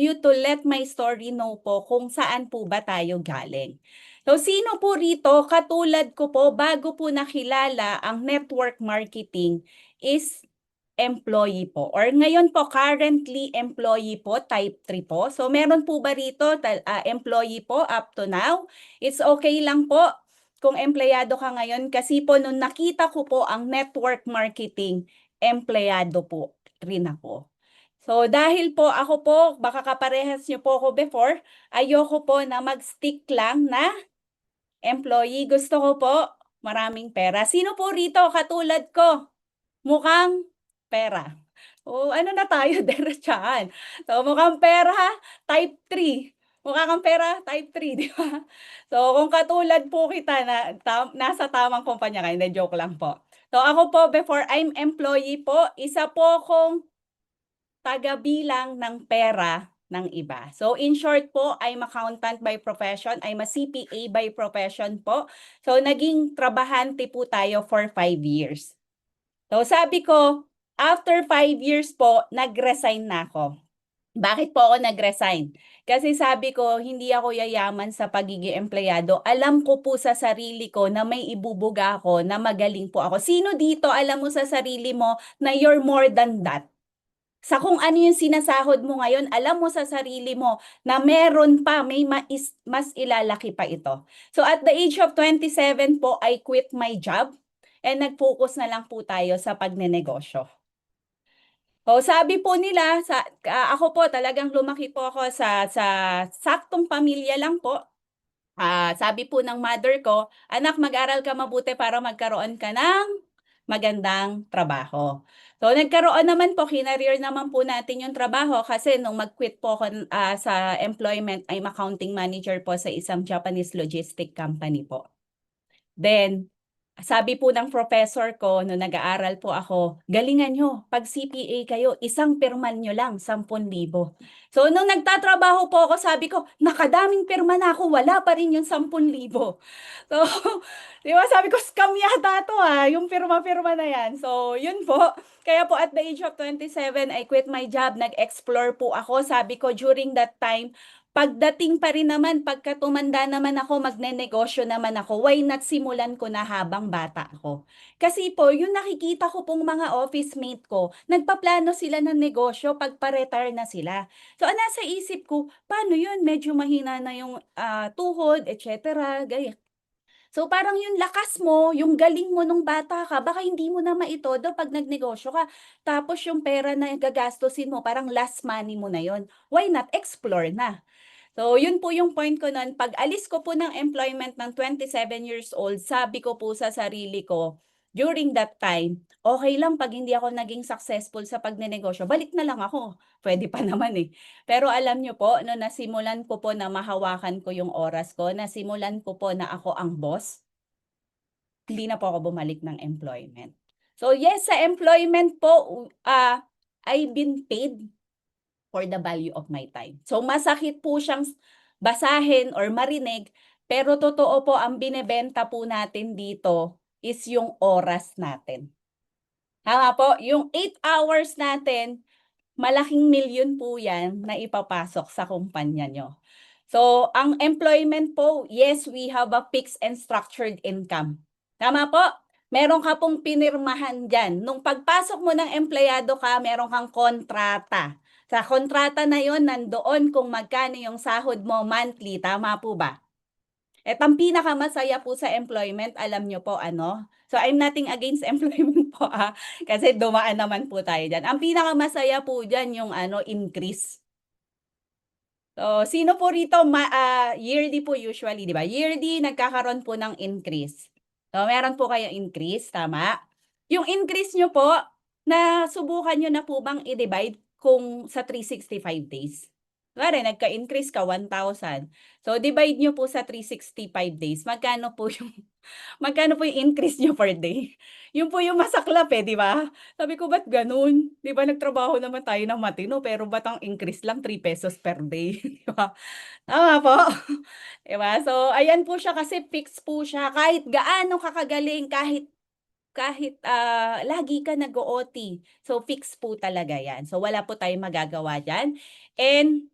you to let my story know po kung saan po ba tayo galing. So sino po rito, katulad ko po, bago po nakilala ang network marketing is employee po. Or ngayon po, currently employee po, type 3 po. So meron po ba rito employee po up to now? It's okay lang po kung empleyado ka ngayon kasi po nung nakita ko po ang network marketing, empleyado po rin ako. So dahil po ako po, baka kaparehas niyo po ako before, ayoko po na mag-stick lang na employee. Gusto ko po maraming pera. Sino po rito katulad ko? Mukhang pera. O ano na tayo, diretsahan. So mukhang pera, type 3. Mukha kang pera, type 3, di ba? So kung katulad po kita na nasa tamang kumpanya ka, hindi, joke lang po. So ako po, before I'm employee po, isa po akong taga-bilang ng pera ng iba. So in short po, I'm accountant by profession. I'm a CPA by profession po. So naging trabahante po tayo for 5 years. So sabi ko, after 5 years po, nag-resign na ako. Bakit po ako nag-resign? Kasi sabi ko, hindi ako yayaman sa pagiging empleyado. Alam ko po sa sarili ko na may ibubuga ako, na magaling po ako. Sino dito alam mo sa sarili mo na you're more than that? Sa kung ano yung sinasahod mo ngayon, alam mo sa sarili mo na meron pa, may mas ilalaki pa ito. So at the age of 27 po, I quit my job and nag-focus na lang po tayo sa pagnenegosyo. So sabi po nila, ako po talagang lumaki po ako sa saktong pamilya lang po. Sabi po ng mother ko, anak, mag-aral ka mabuti para magkaroon ka ng magandang trabaho. So nagkaroon naman po, kinareer naman po natin yung trabaho kasi nung mag-quit po ako sa employment, I'm accounting manager po sa isang Japanese logistic company po. Then, sabi po ng professor ko nung nag-aaral po ako, galingan nyo, pag CPA kayo, isang pirman nyo lang, 10,000. So, nung nagtatrabaho po ako, sabi ko, nakadaming pirma na ako, wala pa rin yung 10,000. So, di ba, sabi ko, scam yata to yung pirma-pirma na yan. So, yun po. Kaya po at the age of 27, I quit my job, nag-explore po ako. Sabi ko, during that time, pagdating pa rin naman, pagka tumanda naman ako, magnenegosyo naman ako, why not simulan ko na habang bata ako? Kasi po, yung nakikita ko pong mga office mate ko, nagpaplano sila ng negosyo pag pa-retire na sila. So, nasa isip ko, paano yun? Medyo mahina na yung tuhod, etc. Gaya. So parang yung lakas mo, yung galing mo nung bata ka, baka hindi mo na maitodo pag nagnegosyo ka. Tapos yung pera na gagastusin mo, parang last money mo na yon. Why not explore na? So, yun po yung point ko nun. Pag alis ko po ng employment ng 27 years old, sabi ko po sa sarili ko, during that time, okay lang pag hindi ako naging successful sa pagnenegosyo, balik na lang ako. Pwede pa naman eh. Pero alam nyo po, no, nasimulan ko po na mahawakan ko yung oras ko, nasimulan ko po na ako ang boss, hindi na po ako bumalik ng employment. So yes, sa employment po, I've been paid for the value of my time. So masakit po siyang basahin or marinig, pero totoo po ang binebenta po natin dito is yung oras natin. Tama po, yung 8 hours natin, malaking milyon po yan na ipapasok sa kumpanya nyo. So, ang employment po, yes, we have a fixed and structured income. Tama po? Meron ka pong pinirmahan dyan. Nung pagpasok mo ng empleyado ka, meron kang kontrata. Sa kontrata na yon, nandoon kung magkano yung sahod mo monthly. Tama po ba? At ang pinakamasaya po sa employment, alam nyo po ano? So I'm nothing against employment po kasi dumaan naman po tayo dyan. Ang pinakamasaya po dyan yung increase. So sino po rito, yearly po usually, di ba? Yearly nagkakaroon po ng increase. So meron po kayong increase, tama? Yung increase nyo po, nasubukan nyo na po bang i-divide kung sa 365 days? Kunwari, nagka-increase ka 1,000. So, divide nyo po sa 365 days. Magkano po yung increase nyo per day? Yun po yung masaklap di ba? Sabi ko, ba't ganun? Di ba, nagtrabaho naman tayo ng matino, pero ba't ang increase lang 3 pesos per day? Di ba? Tama po. Di ba? So, ayan po siya kasi fix po siya. Kahit gaano kakagaling, kahit lagi ka nag-OT. So, fix po talaga yan. So, wala po tayong magagawa dyan. And,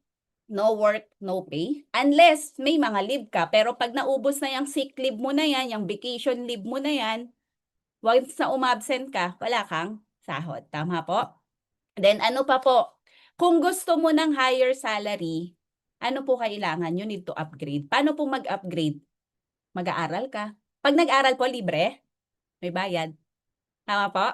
no work, no pay. Unless may mga leave ka. Pero pag naubos na yung sick leave mo na yan, yung vacation leave mo na yan, once na umabsent ka, wala kang sahod. Tama po? Then ano pa po? Kung gusto mo ng higher salary, ano po kailangan? You need to upgrade. Paano po mag-upgrade? Mag-aaral ka. Pag nag-aral po, libre? May bayad. Tama po?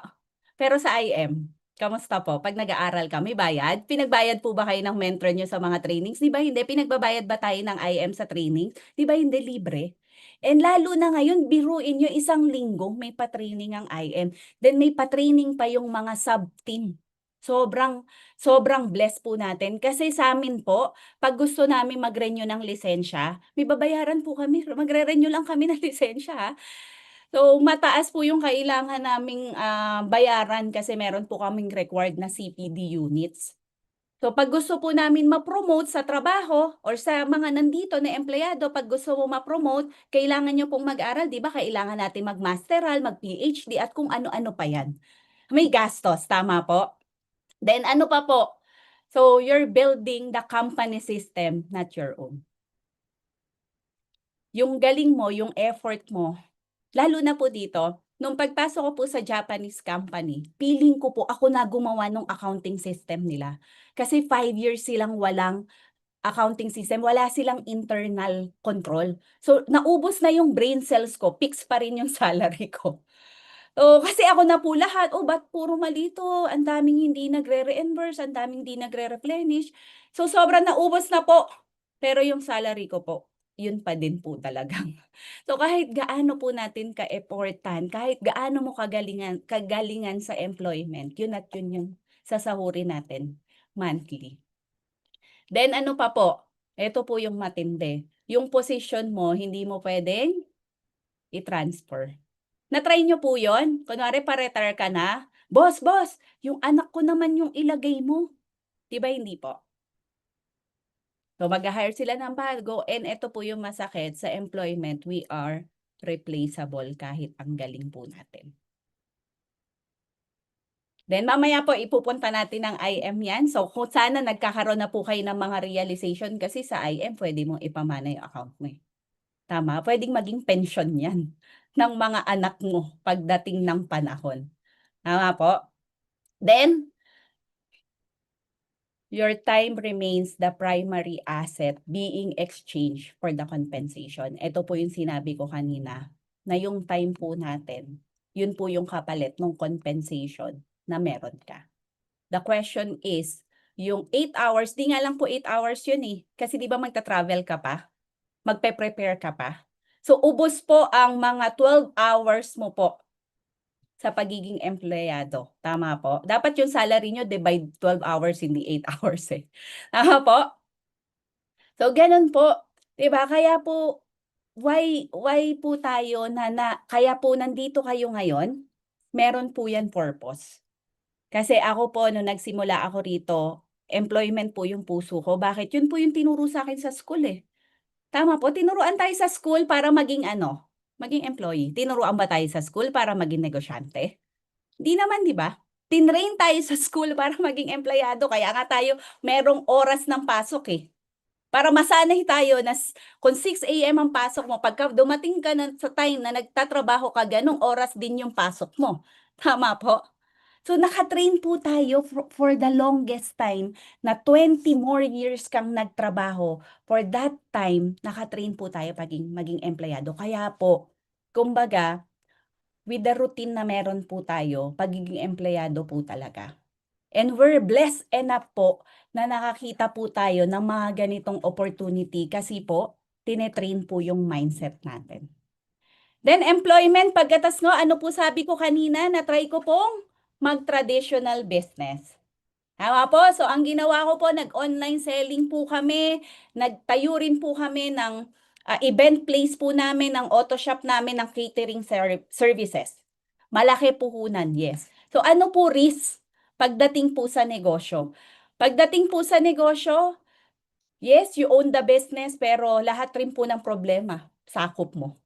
Pero sa IM, kamusta po? Pag nag-aaral ka, may bayad? Pinagbayad po ba kayo ng mentor nyo sa mga trainings? Di ba hindi? Pinagbabayad ba tayo ng IM sa trainings? Di ba hindi libre? And lalo na ngayon, biruin nyo isang linggo, may pa-training ang IM. Then may pa-training pa yung mga sub-team. Sobrang blessed po natin. Kasi sa amin po, pag gusto namin mag-renew ng lisensya, may babayaran po kami. Magre-renew lang kami ng lisensya, ha? So, mataas po yung kailangan naming bayaran kasi meron po kaming required na CPD units. So, pag gusto po namin ma-promote sa trabaho or sa mga nandito na empleyado, pag gusto mo ma-promote, kailangan nyo pong mag-aral, di ba? Kailangan natin mag-masteral, mag-PhD at kung ano-ano pa yan. May gastos, tama po? Then ano pa po? So, you're building the company system, not your own. Yung galing mo, yung effort mo, lalo na po dito, nung pagpasok ko po sa Japanese company, feeling ko po ako na gumawa ng accounting system nila. Kasi 5 years silang walang accounting system, wala silang internal control. So, naubos na yung brain cells ko, fix pa rin yung salary ko. So, kasi ako na po lahat, ba't puro malito? Ang daming hindi nagre-reimburse, ang daming hindi nagre-replenish. So, sobrang naubos na po. Pero yung salary ko po, yun pa din po talagang. So, kahit gaano po natin ka-effortan, kahit gaano mo kagalingan sa employment, yun at yun yung sasahurin natin monthly. Then ano pa po? Ito po yung matindi. Yung position mo, hindi mo pwedeng i-transfer. Na-try nyo po yun? Kunwari pa-retire ka na, boss, yung anak ko naman yung ilagay mo. Diba hindi po? So mag-hire sila ng bago and ito po yung masakit sa employment, we are replaceable kahit ang galing po natin. Then mamaya po ipupunta natin ng IM yan. So kung sana nagkakaroon na po kayo ng mga realization kasi sa IM pwede mong ipamana yung account mo. Tama? Pwedeng maging pension yan ng mga anak mo pagdating ng panahon. Tama po? Then, your time remains the primary asset being exchanged for the compensation. Ito po yung sinabi ko kanina, na yung time po natin, yun po yung kapalit ng compensation na meron ka. The question is, yung 8 hours, di nga lang po 8 hours yun eh. Kasi di ba magta-travel ka pa? Magpe-prepare ka pa? So, ubos po ang mga 12 hours mo po sa pagiging empleyado. Tama po? Dapat yung salary nyo divide 12 hours, hindi 8 hours eh. Tama po? So, ganun po. Diba? Kaya po, why po tayo kaya po nandito kayo ngayon? Meron po yan purpose. Kasi ako po, nung nagsimula ako rito, employment po yung puso ko. Bakit? Yun po yung tinuro sa akin sa school eh. Tama po, tinuruan tayo sa school para maging maging employee. Tinuruan ba tayo sa school para maging negosyante? Di naman, di ba? Tinrain tayo sa school para maging empleyado. Kaya nga tayo merong oras ng pasok eh. Para masanay tayo na kung 6 a.m. ang pasok mo, pagka dumating ka na sa time na nagtatrabaho ka, ganong oras din yung pasok mo. Tama po? So nakatrain po tayo for the longest time na 20 more years kang nagtrabaho. For that time, nakatrain po tayo maging empleyado. Kaya po, kumbaga, with the routine na meron po tayo, pagiging empleyado po talaga. And we're blessed enough po na nakakita po tayo ng mga ganitong opportunity kasi po, tinetrain po yung mindset natin. Then employment, pagkatas nga, ano po sabi ko kanina, na-try ko pong mag-traditional business. Tama po? So ang ginawa ko po, nag-online selling po kami, nagtayo rin po kami ng event place po namin, ng auto shop namin, ng catering services. Malaki puhunan, yes. So ano po risk pagdating po sa negosyo? Pagdating po sa negosyo, yes, you own the business, pero lahat rin po ng problema, sakop mo.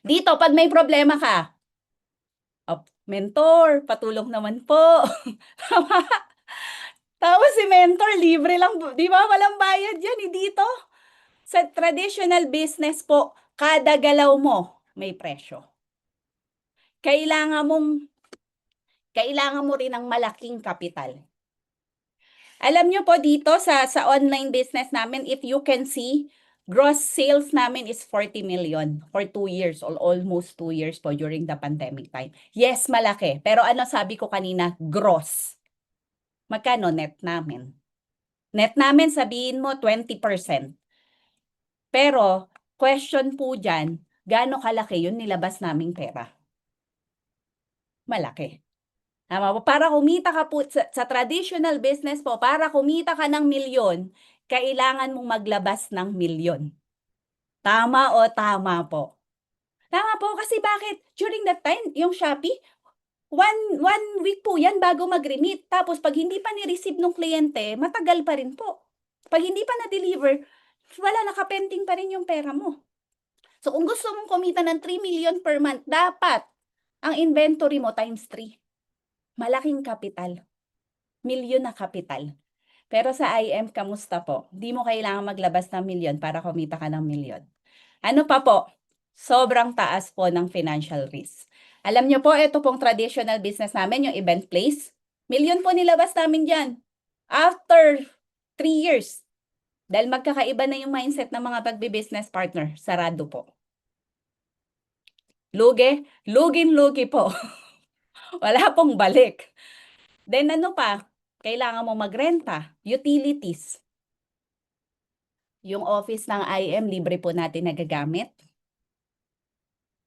Dito, pag may problema ka, mentor, patulong naman po. Tapos si mentor, libre lang, di ba? Walang bayad yan, dito. Sa traditional business po, kada galaw mo, may presyo. Kailangan mong, kailangan mo rin ng malaking kapital. Alam nyo po dito sa online business namin, if you can see, gross sales namin is 40 million for 2 years or almost 2 years po during the pandemic time. Yes, malaki. Pero ano sabi ko kanina, gross. Magkano net namin? Net namin sabihin mo 20%. Pero question po dyan, gaano kalaki yun nilabas naming pera? Malaki. Tama po. Para kumita ka po sa traditional business po, para kumita ka ng milyon, kailangan mong maglabas ng milyon. Tama o tama po? Tama po kasi bakit? During that time, yung Shopee, one week po yan bago mag-remit. Tapos pag hindi pa ni-receive ng kliyente, matagal pa rin po. Pag hindi pa na-deliver, wala, nakapending pa rin yung pera mo. So kung gusto mong kumita ng 3 million per month, dapat ang inventory mo times 3. Malaking kapital. Milyon na kapital. Pero sa IM, kamusta po? Di mo kailangan maglabas ng milyon para kumita ka ng milyon. Ano pa po? Sobrang taas po ng financial risk. Alam niyo po, ito pong traditional business namin, yung event place. Milyon po nilabas namin dyan. After 3 years. Dahil magkakaiba na yung mindset ng mga pagbi-business partner. Sarado po. Lugin-lugi po. Wala pong balik. Then ano pa? Kailangan mo magrenta, utilities. Yung office ng IM, libre po natin nagagamit.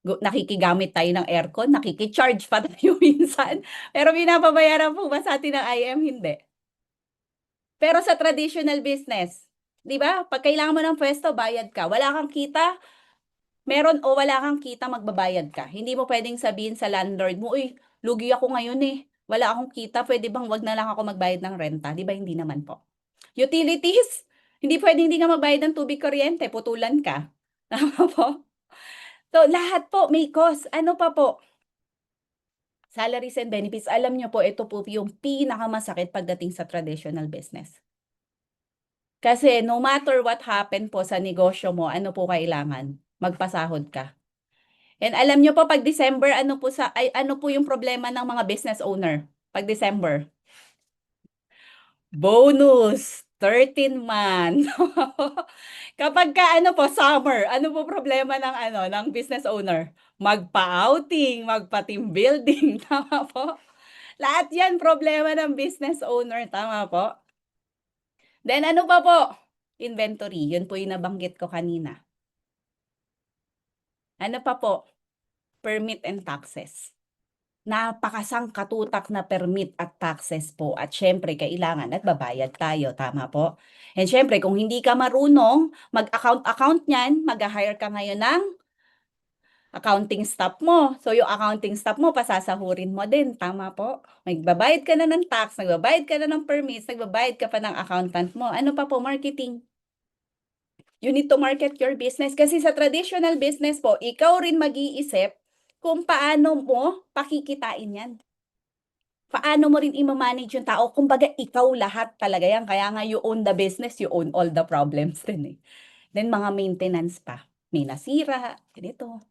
Nakikigamit tayo ng aircon, nakikicharge pa tayo minsan. Pero binababayaran po ba sa atin ng IM? Hindi. Pero sa traditional business, di ba? Pag kailangan mo ng pwesto, bayad ka. Wala kang kita, meron o wala kang kita, magbabayad ka. Hindi mo pwedeng sabihin sa landlord mo, uy, lugi ako ngayon eh. Wala akong kita, pwede bang wag na lang ako magbayad ng renta? Di ba? Hindi naman po. Utilities, hindi pwedeng hindi ka magbayad ng tubig, kuryente, putulan ka. Tama po? So, lahat po may cost. Ano pa po? Salaries and benefits. Alam nyo po, ito po yung pinakamasakit pagdating sa traditional business. Kasi no matter what happen po sa negosyo mo, ano po kailangan? Magpasahod ka. And alam nyo po, pag December, ano po yung problema ng mga business owner? Pag December, bonus, 13 month. Kapag ka ano po, summer, ano po problema ng business owner? Magpa-outing, magpa-team building, tama po? Lahat 'yan problema ng business owner, tama po? Then ano pa po? Inventory, 'yun po 'yung nabanggit ko kanina. Ano pa po? Permit and taxes. Napakasangkatutak na permit at taxes po at syempre kailangan at babayad tayo, tama po? And syempre kung hindi ka marunong mag-account niyan, mag-hire ka ngayon ng accounting staff mo. So yung accounting staff mo, pasasahurin mo din, tama po? Magbabayad ka na ng tax, nagbabayad ka na ng permits, nagbabayad ka pa ng accountant mo. Ano pa po? Marketing. You need to market your business kasi sa traditional business po, ikaw rin mag-iisip kung paano mo pakikitain yan. Paano mo rin i-manage yung tao? Kumbaga, ikaw lahat talaga yan. Kaya nga you own the business, you own all the problems din eh. Then mga maintenance pa. May nasira, ganito.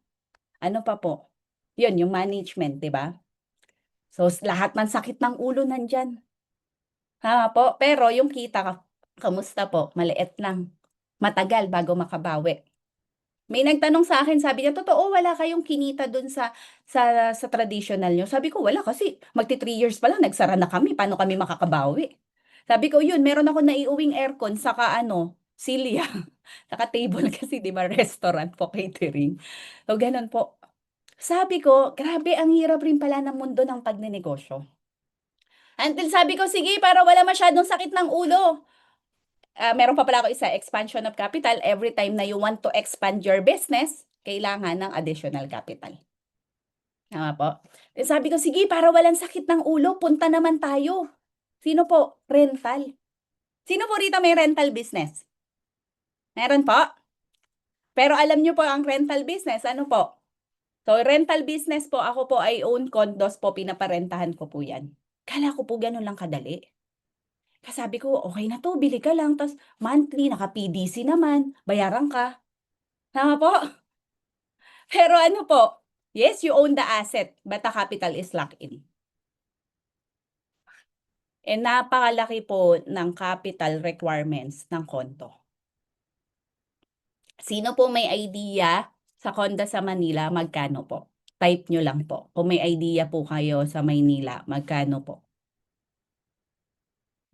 Ano pa po? Yun, yung management, di ba? So, lahat ng sakit ng ulo nandyan. Ha po? Pero yung kita, kamusta po? Maliit lang. Matagal bago makabawi. May nagtanong sa akin, sabi niya, totoo, wala kayong kinita dun sa traditional nyo. Sabi ko, wala kasi magti 3 years pa lang, nagsara na kami. Paano kami makakabawi? Sabi ko, yun, meron ako naiuwing aircon, saka silya. Naka-table kasi, di ba, restaurant po, catering. So, ganun po. Sabi ko, grabe, ang hirap rin pala ng mundo ng pagnenegosyo. Until sabi ko, sige, para wala masyadong sakit ng ulo. Meron pa pala ako isa, expansion of capital. Every time na you want to expand your business, kailangan ng additional capital. Tama po? Sabi ko, sige, para walang sakit ng ulo, punta naman tayo. Sino po? Rental. Sino po rito may rental business? Meron po? Pero alam nyo po ang rental business, ano po? So, rental business po, ako po ay own condos po, pinaparentahan ko po yan. Kala ko po ganun lang kadali. Sabi ko, okay na 'to, bili ka lang ta's monthly naka-PDC naman, bayaran ka." Tama po? Pero ano po, yes, you own the asset, but the capital is locked in. Napakalaki po ng capital requirements ng condo. Sino po may idea sa condo sa Manila, magkano po? Type nyo lang po. Kung may idea po kayo sa Maynila, magkano po?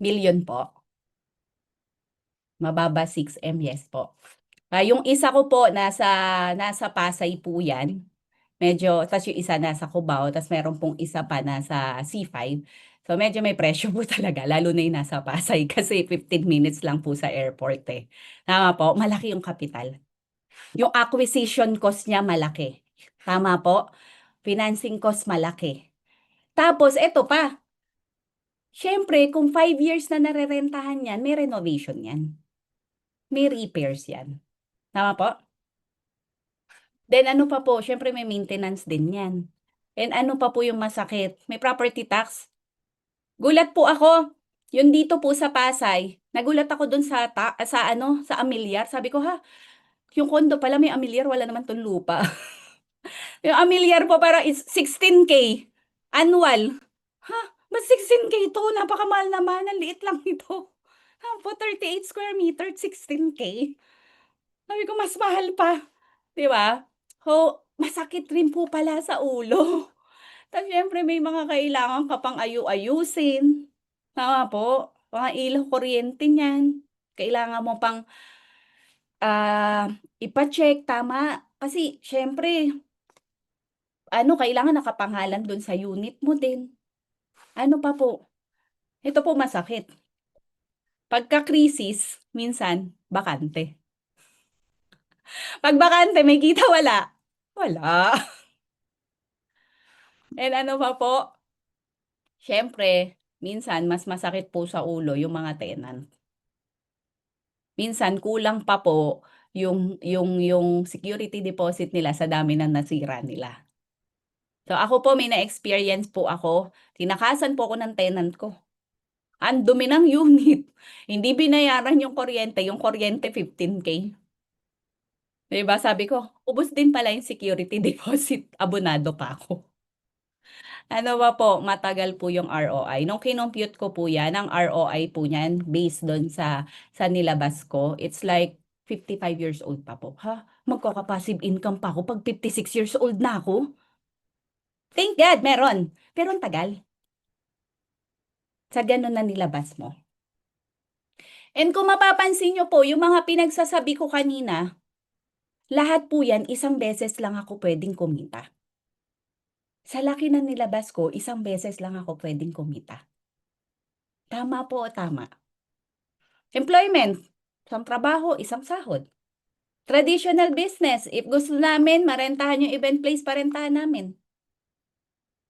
Million po? Mababa 6M, yes po. Yung isa ko po nasa Pasay po 'yan. Medyo ta's yung isa nasa Cubao, ta's meron pong isa pa nasa C5. So, medyo may presyo po talaga lalo na yung nasa Pasay kasi 15 minutes lang po sa airport, eh. Tama po, malaki yung kapital. Yung acquisition cost niya malaki. Tama po, financing cost malaki. Tapos eto pa, siyempre kung 5 years na narerentahan yan, may renovation yan, may repairs yan. Tama po? Then ano pa po, siyempre may maintenance din yan. And ano pa po yung masakit, may property tax. Gulat po ako, yung dito po sa Pasay, nagulat ako dun sa amilyar. Sabi ko, "Ha, yung condo pala may amilyar, wala naman 'tong lupa." Yung amilyar po parang is 16K annual. Ha, ba't 16K 'to? Napakamahal naman, ang liit lang nito. Po 38 square meter, 16K. Sabi ko mas mahal pa, 'di ba? So, masakit rin po pala sa ulo. Tapos siyempre may mga kailangan ka pang ayusin. Tama po, mga ilaw, kuryente niyan. Kailangan mo pang, ipa-check, tama. Kasi siyempre ano, kailangan nakapangalan dun sa unit mo din. Ano pa po, ito po masakit, pagka-krisis minsan bakante. 'Pag bakante may kita, wala? Wala. And ano pa po, siyempre minsan mas masakit po sa ulo yung mga tenant. Minsan kulang pa po yung security deposit nila sa dami ng nasira nila. So ako po may na-experience po ako, tinakasan po ako ng tenant ko. Ang dumi ng unit, hindi binayaran yung kuryente 15K. 'Di ba sabi ko, ubos din pala yung security deposit, abonado pa ako. Ano pa po, matagal po yung ROI. Nung kinompute ko po 'yan, ang ROI po niyan based dun sa nilabas ko, it's like 55 years old pa po. Ha, magkaka-passive income pa ako 'pag 56 years old na ako? Thank God meron, pero ang tagal. Sa gano'n na nilabas mo. And kung mapapansin niyo po yung mga pinagsasabi ko kanina, lahat po 'yan isang beses lang ako puwedeng kumita. Sa laki ng nilabas ko, isang beses lang ako puwedeng kumita. Tama po o tama? Employment, isang trabaho, isang sahod. Traditional business, if gusto namin marentahan yung event place, parentahan namin.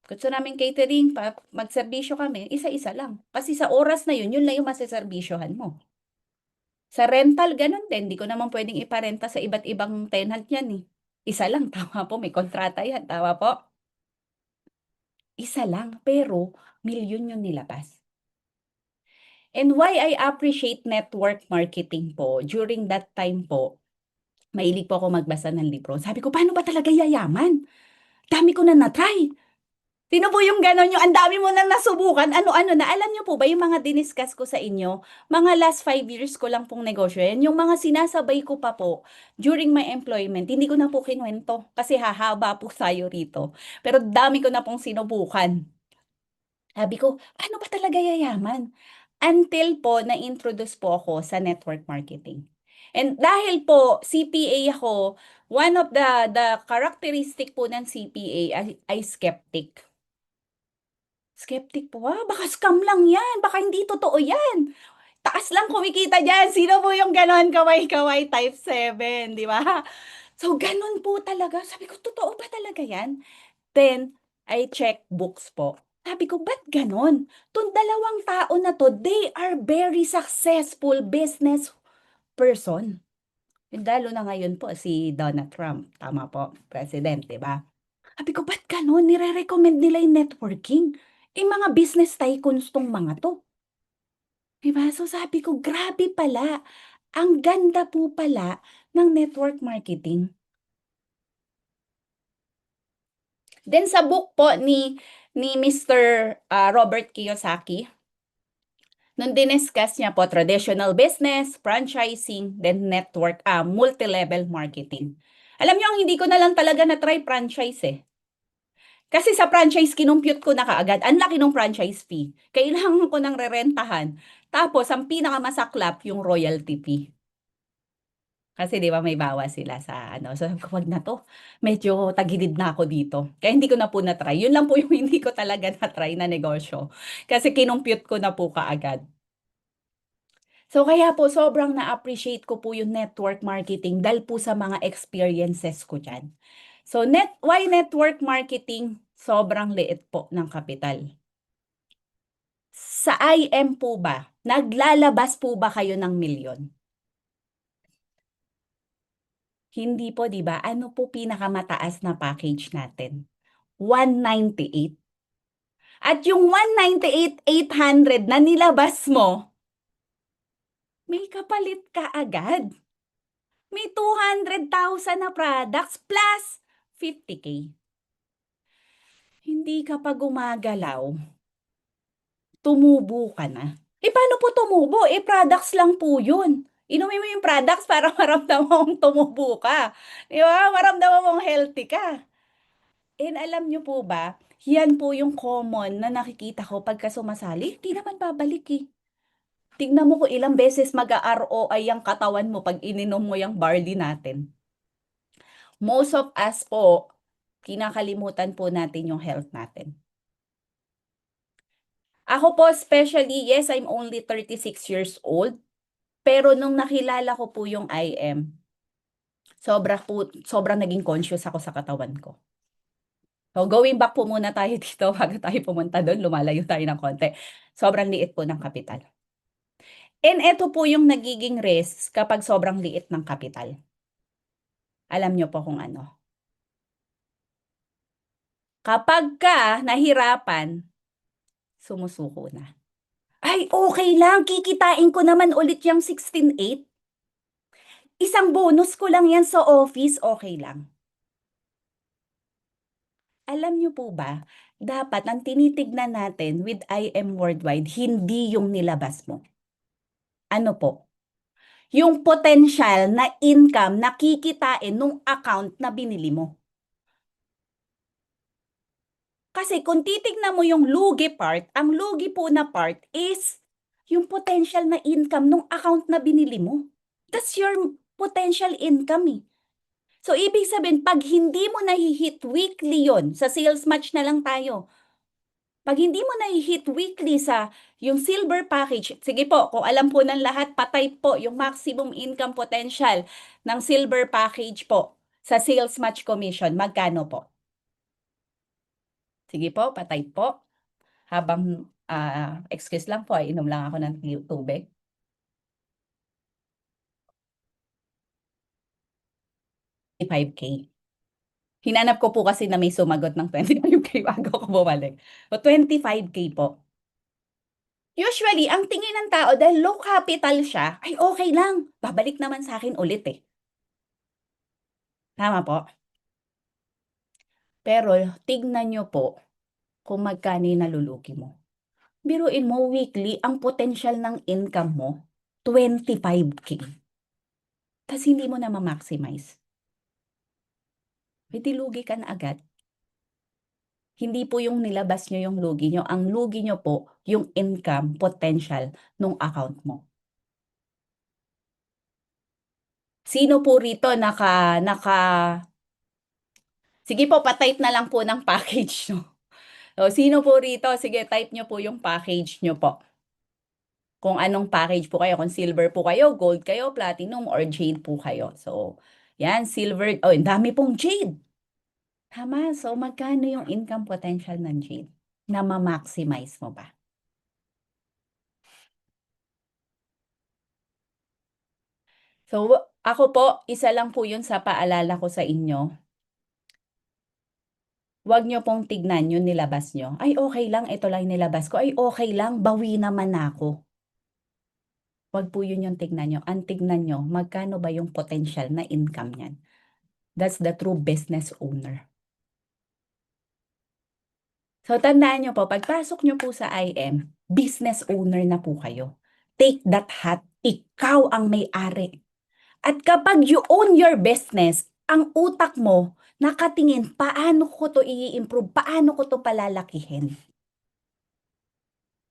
Gusto namin catering, magserbisyo kami, isa-isa lang. Kasi sa oras na yun lang yung maseserbisyohan mo. Sa rental, ganun din. Di ko naman pwedeng iparenta sa iba't ibang tenant yan eh. Isa lang, tama po, may kontrata yan, tama po? Isa lang, pero milyon yung nilabas. And why I appreciate network marketing po, during that time po, mahilig po ako magbasa ng libro. Sabi ko, paano ba talaga yayaman? Dami ko na na-try. Sino po yung gano'n, yung ang dami mo na nasubukan, ano-ano na. Alam niyo po ba yung mga diniscuss ko sa inyo, mga last 5 years ko lang pong negosyo yan, yung mga sinasabay ko pa po during my employment, hindi ko na po kinuwento kasi hahaba po tayo rito. Pero dami ko na pong sinubukan. Sabi ko, paano ba talaga yayaman? Until po na-introduce po ako sa network marketing. And dahil po CPA ako, one of the characteristic po ng CPA ay skeptic. Skeptic po, baka scam lang yan, baka hindi totoo yan. Taas lang kumikita diyan, sino po yung gano'n, kaway-kaway type 7, 'di ba? So gano'n po talaga, sabi ko, totoo ba talaga yan? Then, I check books po. Sabi ko, ba't gano'n? 'Tong dalawang tao na 'to, they are very successful business person. Lalo na ngayon po si Donald Trump, tama po, president, 'di ba? Sabi ko, ba't gano'n? Nire-recommend nila yung networking. Eh, mga business tycoons 'tong mga 'to. 'Di ba? So sabi ko, grabe pala, ang ganda po pala ng network marketing. Then sa book po ni Mr. Robert Kiyosaki, nung diniscuss niya po traditional business, franchising, then network, multi-level marketing. Alam niyo ang hindi ko na lang talaga na-try franchise, eh. Kasi sa franchise kinompyut ko na kaagad, ang laki ng franchise fee. Kailangan ko ng rerentahan. Tapos ang pinakamasaklap yung royalty fee. Kasi 'di ba may bawas sila sa ano, so sabi ko, "Wag na 'to, medyo tagilid na ako dito." Kaya hindi ko na po na-try. Yun lang po yung hindi ko talaga na-try na negosyo, kasi kinompyut ko na po kaagad. So kaya po sobrang na-appreciate ko po yung network marketing dahil po sa mga experiences ko diyan. So why network marketing? Sobrang liit po ng kapital. Sa IM po ba, naglalabas po ba kayo ng milyon? Hindi po, 'di ba? Ano po pinakamataas na package natin? 198. At yung 198,800 na nilabas mo, may kapalit ka agad. May 200,000 na products plus 50K. Hindi ka pa gumagalaw, tumubo ka na. Paano po tumubo? Products lang po yun. Inumin mo yung products para maramdaman mong tumubo ka. Di ba? Maramdaman mong healthy ka. And alam niyo po ba, yan po yung common na nakikita ko pagka sumasali, di naman babalik eh. Tignan mo kung ilang beses mag-ROI ang katawan mo pag ininom mo yung barley natin. Most of us po, kinakalimutan po natin yung health natin. Ako po especially, yes, I'm only 36 years old, pero nung nakilala ko po yung IM, sobrang naging conscious ako sa katawan ko. So going back po muna tayo dito bago tayo pumunta do'n, lumalayo tayo ng konti. Sobrang liit po ng kapital. And eto po yung nagiging risk kapag sobrang liit ng kapital. Alam niyo po kung ano? Kapagka nahirapan, sumusuko na. Ay, okay lang, kikitain ko naman ulit yang 16,800. Isang bonus ko lang yan sa office, okay lang. Alam niyo po ba, dapat ang tinitignan natin with IM Worldwide, hindi yung nilabas mo. Ano po? Yung potential na income na kikitain nung account na binili mo. Kasi kung titignan mo yung lugi part, ang lugi po na part is yung potential na income nung account na binili mo. That's your potential income eh. So, ibig sabihin, pag hindi mo nahi-hit weekly yon, sa sales match na lang tayo. Pag hindi mo nahi-hit weekly sa yung silver package, sige po, kung alam po ng lahat, patay po yung maximum income potential ng silver package po sa sales match commission. Magkano po? Sige po, patay po. Habang, excuse lang po, inom lang ako ng tubig. 5K. Hinanap ko po kasi na may sumagot ng 25K bago ako bumalik. So, 25K po. Usually, ang tingin ng tao dahil low capital siya, ay okay lang, babalik naman sa akin ulit eh. Tama po? Pero tignan niyo po kung magkano yung nalulugi mo. Biruin mo weekly, ang potential ng income mo, 25K. Tas hindi mo na ma-maximize. May lugi ka na agad. Hindi po yung nilabas niyo yung lugi niyo, ang lugi niyo po yung income potential nung account mo. Sino po rito sige po pa-type na lang po ng package niyo. O sino po rito, sige type niyo po yung package niyo po. Kung anong package po kayo, kung silver po kayo, gold kayo, platinum, or jade po kayo. So, yan, silver, oh, ang dami pong jade. Tama, so magkano yung income potential ng jade na ma-maximize mo ba? So, ako po, isa lang po yun sa paalala ko sa inyo. Huwag niyo pong tignan yung nilabas niyo. Ay, okay lang, ito lang yung nilabas ko. Ay, okay lang, bawi naman ako. Wag po yun yung tignan nyo. Ang tignan nyo, magkano ba yung potential na income niyan? That's the true business owner. So, tandaan nyo po, pagpasok nyo po sa IM, business owner na po kayo. Take that hat. Ikaw ang may-ari. At kapag you own your business, ang utak mo, nakatingin, paano ko to i-improve? Paano ko to palalakihin?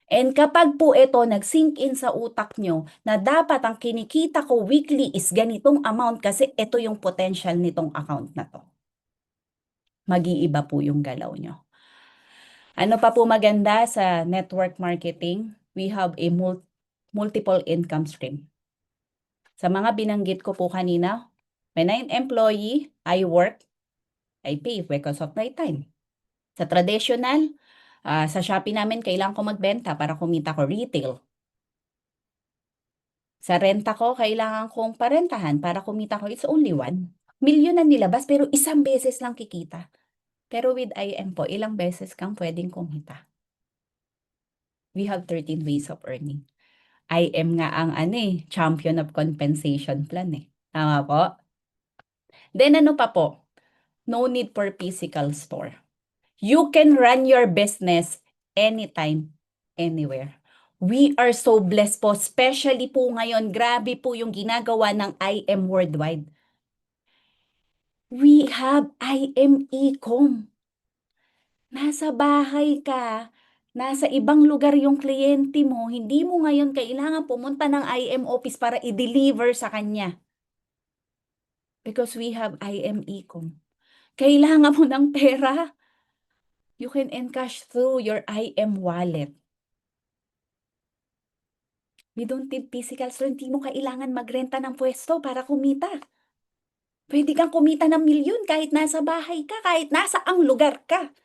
And kapag po ito nag-sink in sa utak nyo na dapat ang kinikita ko weekly is ganitong amount kasi ito yung potential nitong account na to. Mag-iiba po yung galaw nyo. Ano pa po maganda sa network marketing? We have a multiple income stream. Sa mga binanggit ko po kanina, when I'm employee, I work, I pay because of my time. Sa traditional, sa Shopee namin, kailangan ko magbenta para kumita ko retail. Sa renta ko, kailangan kong parentahan para kumita ko. It's only 1 million na nilabas pero isang beses lang kikita. Pero with IM po, ilang beses kang pwedeng kumita. We have 13 ways of earning. IM nga ang champion of compensation plan eh. Tama po? Then ano pa po? No need for physical store. You can run your business anytime, anywhere. We are so blessed po, especially po ngayon, grabe po yung ginagawa ng IM Worldwide. We have IM Ecom. Nasa bahay ka, nasa ibang lugar yung kliyente mo, hindi mo ngayon kailangan pumunta ng IM office para i-deliver sa kanya. Because we have IM Ecom. Kailangan mo ng pera, you can encash through your IM wallet. We don't need physical store. Hindi mo kailangan magrenta ng pwesto para kumita. Pwede kang kumita ng milyon kahit nasa bahay ka, kahit nasa ang lugar ka.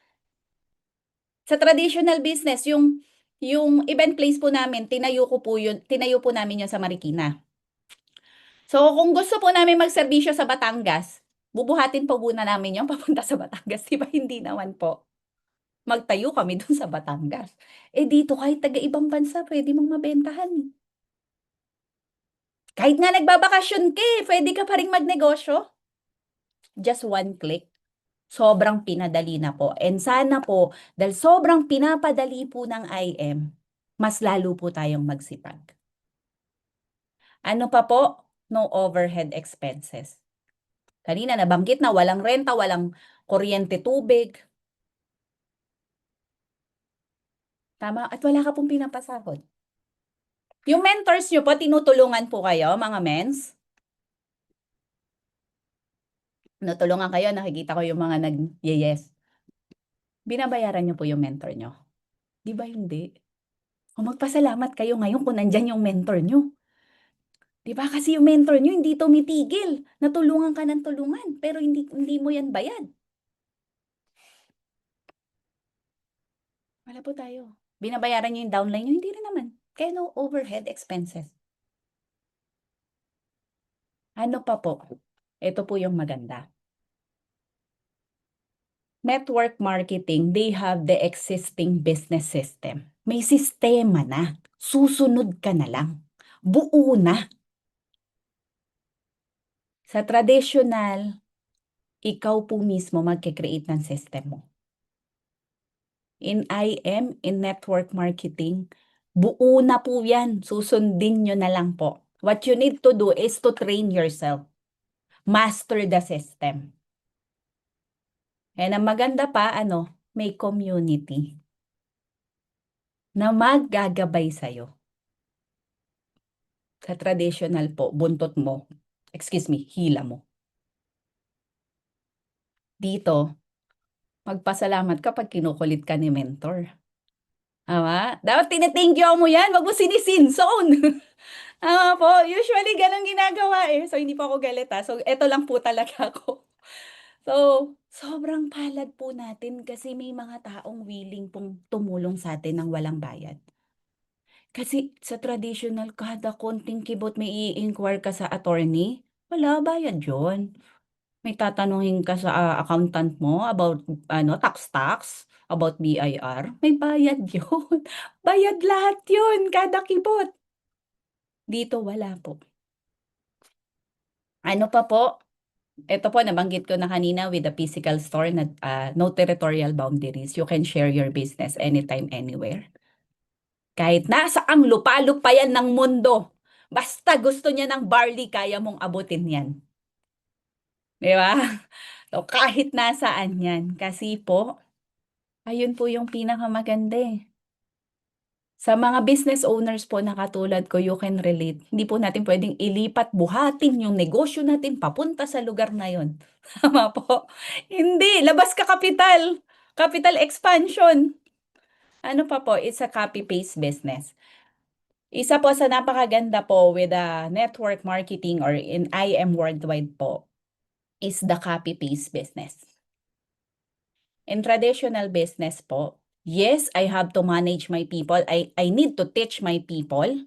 Sa traditional business, yung event place po namin, tinayo po namin yun sa Marikina. So, kung gusto po namin magserbisyo sa Batangas, bubuhatin po muna namin yung papunta sa Batangas. Diba? Hindi naman po. Magtayo kami dun sa Batangas. Eh dito, kahit taga ibang bansa, pwede mong mabentahan. Kahit nga nagbabakasyon ka, pwede ka pa rin magnegosyo. Just one click. Sobrang pinadali na po. And sana po, dahil sobrang pinapadali po ng IM, mas lalo po tayong magsipag. Ano pa po? No overhead expenses. Kanina nabanggit na walang renta, walang kuryente, tubig. Tama? At wala ka pong pinapasahod. Yung mentors nyo po, tinutulungan po kayo, mga mens? Natulungan kayo, nakikita ko yung mga nag-yes. Binabayaran nyo po yung mentor nyo. Di ba hindi? O magpasalamat kayo ngayon kung nandyan yung mentor nyo. Di ba? Kasi yung mentor nyo hindi tumitigil. Natulungan ka ng tulungan, pero hindi mo yan bayad. Wala po tayo. Binabayaran nyo yung downline nyo, hindi rin naman. Kaya no overhead expenses. Ano pa po? Ito po yung maganda. Network marketing, they have the existing business system. May sistema na. Susunod ka na lang. Buo na. Sa traditional, ikaw po mismo magkikreate ng system mo. In IM, in network marketing, buo na po yan. Susundin nyo na lang po. What you need to do is to train yourself. Master the system. And ang maganda pa, may community na maggagabay sa'yo. Sa traditional po, buntot mo, hila mo. Dito, magpasalamat ka pag kinukulit ka ni mentor. Tama? Dapat tinithank-you mo yan, wag mo sinisinson. Po, usually ganun ginagawa eh. So, hindi po ako galit ha. So, eto lang po talaga ako. So, sobrang palad po natin kasi may mga taong willing pong tumulong sa atin ng walang bayad. Kasi sa traditional, kada konting kibot may i-inquire ka sa attorney, wala bayad yun. May tatanungin ka sa accountant mo about tax, about BIR, may bayad yun. Bayad lahat yun, kada kibot. Dito wala po. Ano pa po? Ito po, nabanggit ko na kanina with the physical store na no territorial boundaries. You can share your business anytime, anywhere. Kahit nasa ang lupa-lupayan ng mundo, basta gusto niya ng barley, kaya mong abutin yan. Di ba? So, kahit nasaan yan. Kasi po, ayun po yung pinakamaganda eh. Sa mga business owners po na katulad ko, you can relate. Hindi po natin pwedeng ilipat, buhatin yung negosyo natin papunta sa lugar na yon. Tama po. Hindi, labas ka kapital. Capital expansion. Ano pa po? It's a copy-paste business. Isa po sa napakaganda po with the network marketing or in IM worldwide po is the copy-paste business. In traditional business po, yes, I have to manage my people. I need to teach my people.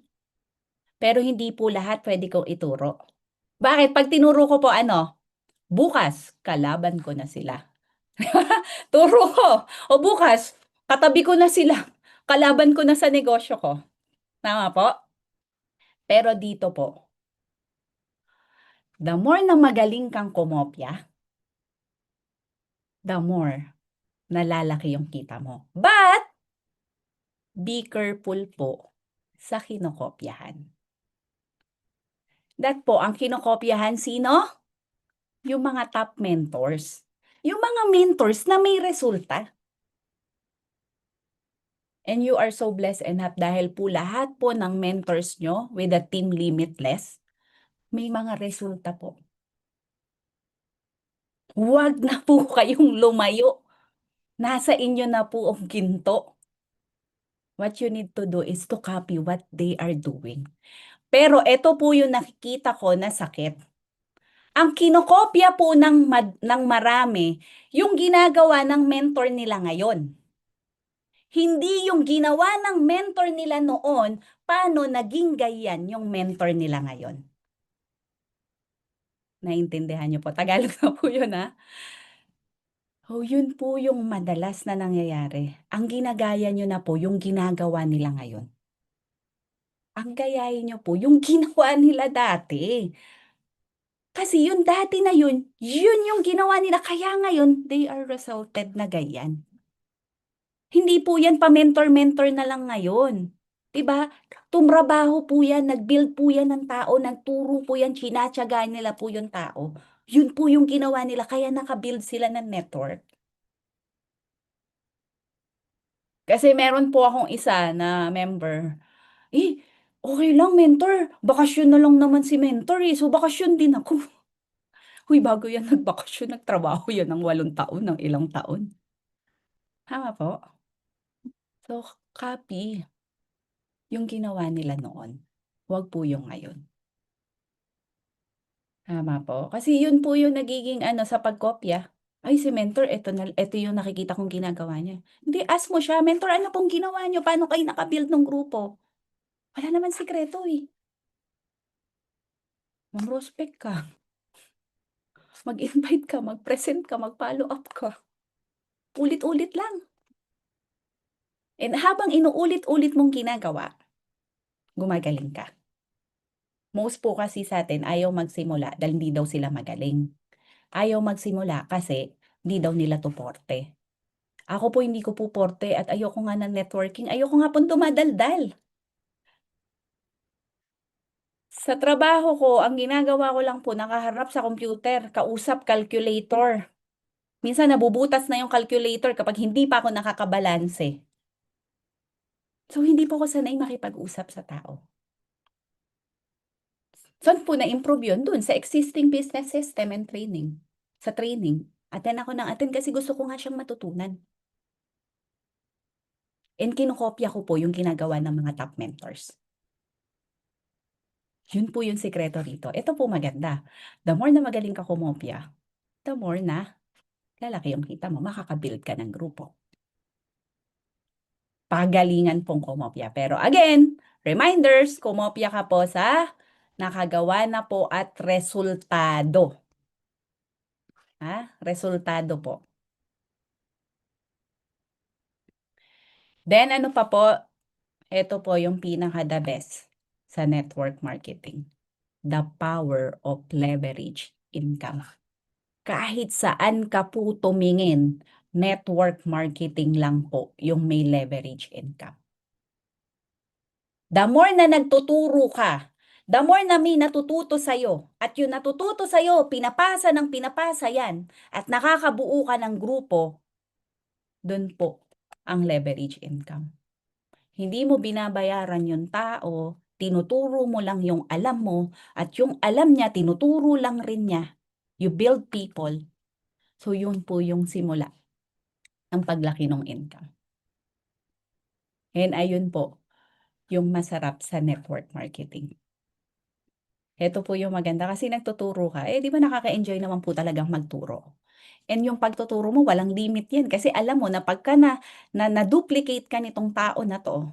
Pero hindi po lahat pwede kong ituro. Bakit? Pag tinuro ko po ano, bukas, kalaban ko na sila. Turo ko. O bukas, katabi ko na sila. Kalaban ko na sa negosyo ko. Tama po? Pero dito po, the more na magaling kang kumopya, the more nalalaki yung kita mo. But, be careful po sa kinokopyahan. That po, ang kinokopyahan sino? Yung mga top mentors. Yung mga mentors na may resulta. And you are so blessed enough dahil po lahat po ng mentors nyo with the Team Limitless, may mga resulta po. Huwag na po kayong lumayo. Nasa inyo na po ang ginto. What you need to do is to copy what they are doing. Pero ito po yung nakikita ko na sakit. Ang kinokopya po ng marami, yung ginagawa ng mentor nila ngayon. Hindi yung ginawa ng mentor nila noon, paano naging ganyan yung mentor nila ngayon. Naintindihan niyo po. Tagalog na po yun, ha? Oh, yun po yung madalas na nangyayari. Ang ginagaya niyo na po yung ginagawa nila ngayon. Ang gayahin niyo po yung ginawa nila dati. Kasi yung dati na yun yung ginawa nila. Kaya ngayon, they are resulted na ganyan. Hindi po yan pa-mentor-mentor na lang ngayon. Diba? Tumrabaho po yan, nag-build po yan ng tao, nagturo po yan, sinatsagaan nila po yung tao. Yun po yung ginawa nila, kaya nakabuild sila ng network. Kasi meron po akong isa na member, okay lang mentor, bakasyon na lang naman si mentor so bakasyon din ako. Huy, bago yan nagbakasyon, nagtrabaho yan ng 8 taon, ng ilang taon. Tama po. So, copy yung ginawa nila noon. Huwag po yung ngayon. Tama po. Kasi yun po yung nagiging sa pagkopya. Ay, si mentor, ito yung nakikita kong ginagawa niya. Hindi, ask mo siya, mentor, ano pong ginawa niyo? Paano kayo nakabuild ng grupo? Wala naman sikreto eh. Mag-prospect ka. Mag-invite ka, mag-present ka, mag-follow up ka. Ulit-ulit lang. And habang inuulit-ulit mong ginagawa, gumagaling ka. Most po kasi sa atin ayaw magsimula dahil hindi daw sila magaling. Ayaw magsimula kasi hindi daw nila tuporte. Ako po hindi ko po porte at ayoko nga ng networking. Ayoko nga pong dumadaldal. Sa trabaho ko, ang ginagawa ko lang po, nakaharap sa computer, kausap, calculator. Minsan nabubutas na yung calculator kapag hindi pa ako nakakabalanse. So, hindi po ako sanay makipag-usap sa tao. Saan po na-improve yun? Dun, sa existing business system and training. Sa training. Attend ako ng attend kasi gusto ko nga siyang matutunan. And kinokopya ko po yung ginagawa ng mga top mentors. Yun po yung sikreto rito. Ito po maganda. The more na magaling ka kumopya, the more na lalaki yung kita mo, makakabuild ka ng grupo. Pagalingan pong kumopya. Pero again, reminders, kumopya ka po sa nakagawa na po at resultado. Resultado po. Then ano pa po, ito po yung pinaka the best sa network marketing? The power of leverage income. Kahit saan ka po tumingin, network marketing lang po yung may leverage income. The more na nagtuturo ka, the more na may natututo sa'yo, at yung natututo sa'yo, pinapasa ng pinapasa yan, at nakakabuo ka ng grupo, dun po ang leverage income. Hindi mo binabayaran yung tao, tinuturo mo lang yung alam mo, at yung alam niya, tinuturo lang rin niya. You build people. So yun po yung simula ng paglaki ng income. And ayun po, yung masarap sa network marketing. Ito po yung maganda kasi nagtuturo ka, di ba nakaka-enjoy naman po talagang magturo. And yung pagtuturo mo, walang limit yan kasi alam mo na pagka na-duplicate ka nitong tao na to,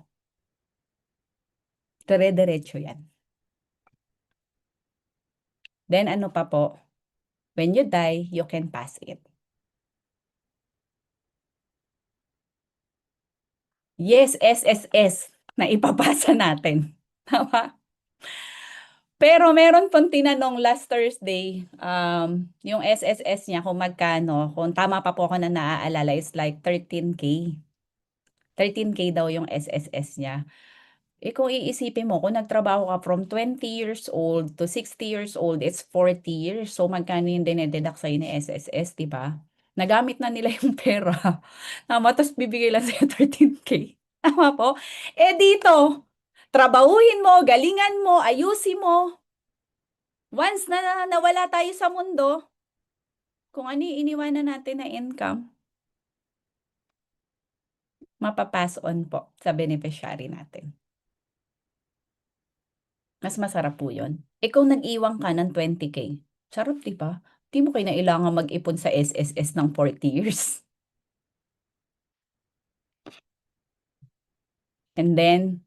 dire-diretso yan. Then ano pa po, when you die, you can pass it. Yes, SSS na ipapasa natin. Tama? Pero meron pong tinanong last Thursday, yung SSS niya kung magkano, kung tama pa po ako na naaalala, is like 13K. 13K daw yung SSS niya. Kung iisipin mo, kung nagtrabaho ka from 20 years old to 60 years old, it's 40 years. So magkano yung dinededuct sa'yo ni SSS, di ba? Nagamit na nila yung pera. Tama, tapos bibigay lang sa'yo 13K. Tama po? Dito, trabahuhin mo, galingan mo, ayusin mo. Once na nawala tayo sa mundo, kung ano yung iniwanan natin na income, mapapass on po sa beneficiary natin. Mas masarap po yun. Kung nag-iwan ka ng 20K, sarap di ba? Di mo kailangan mag-ipon sa SSS ng 40 years. And then,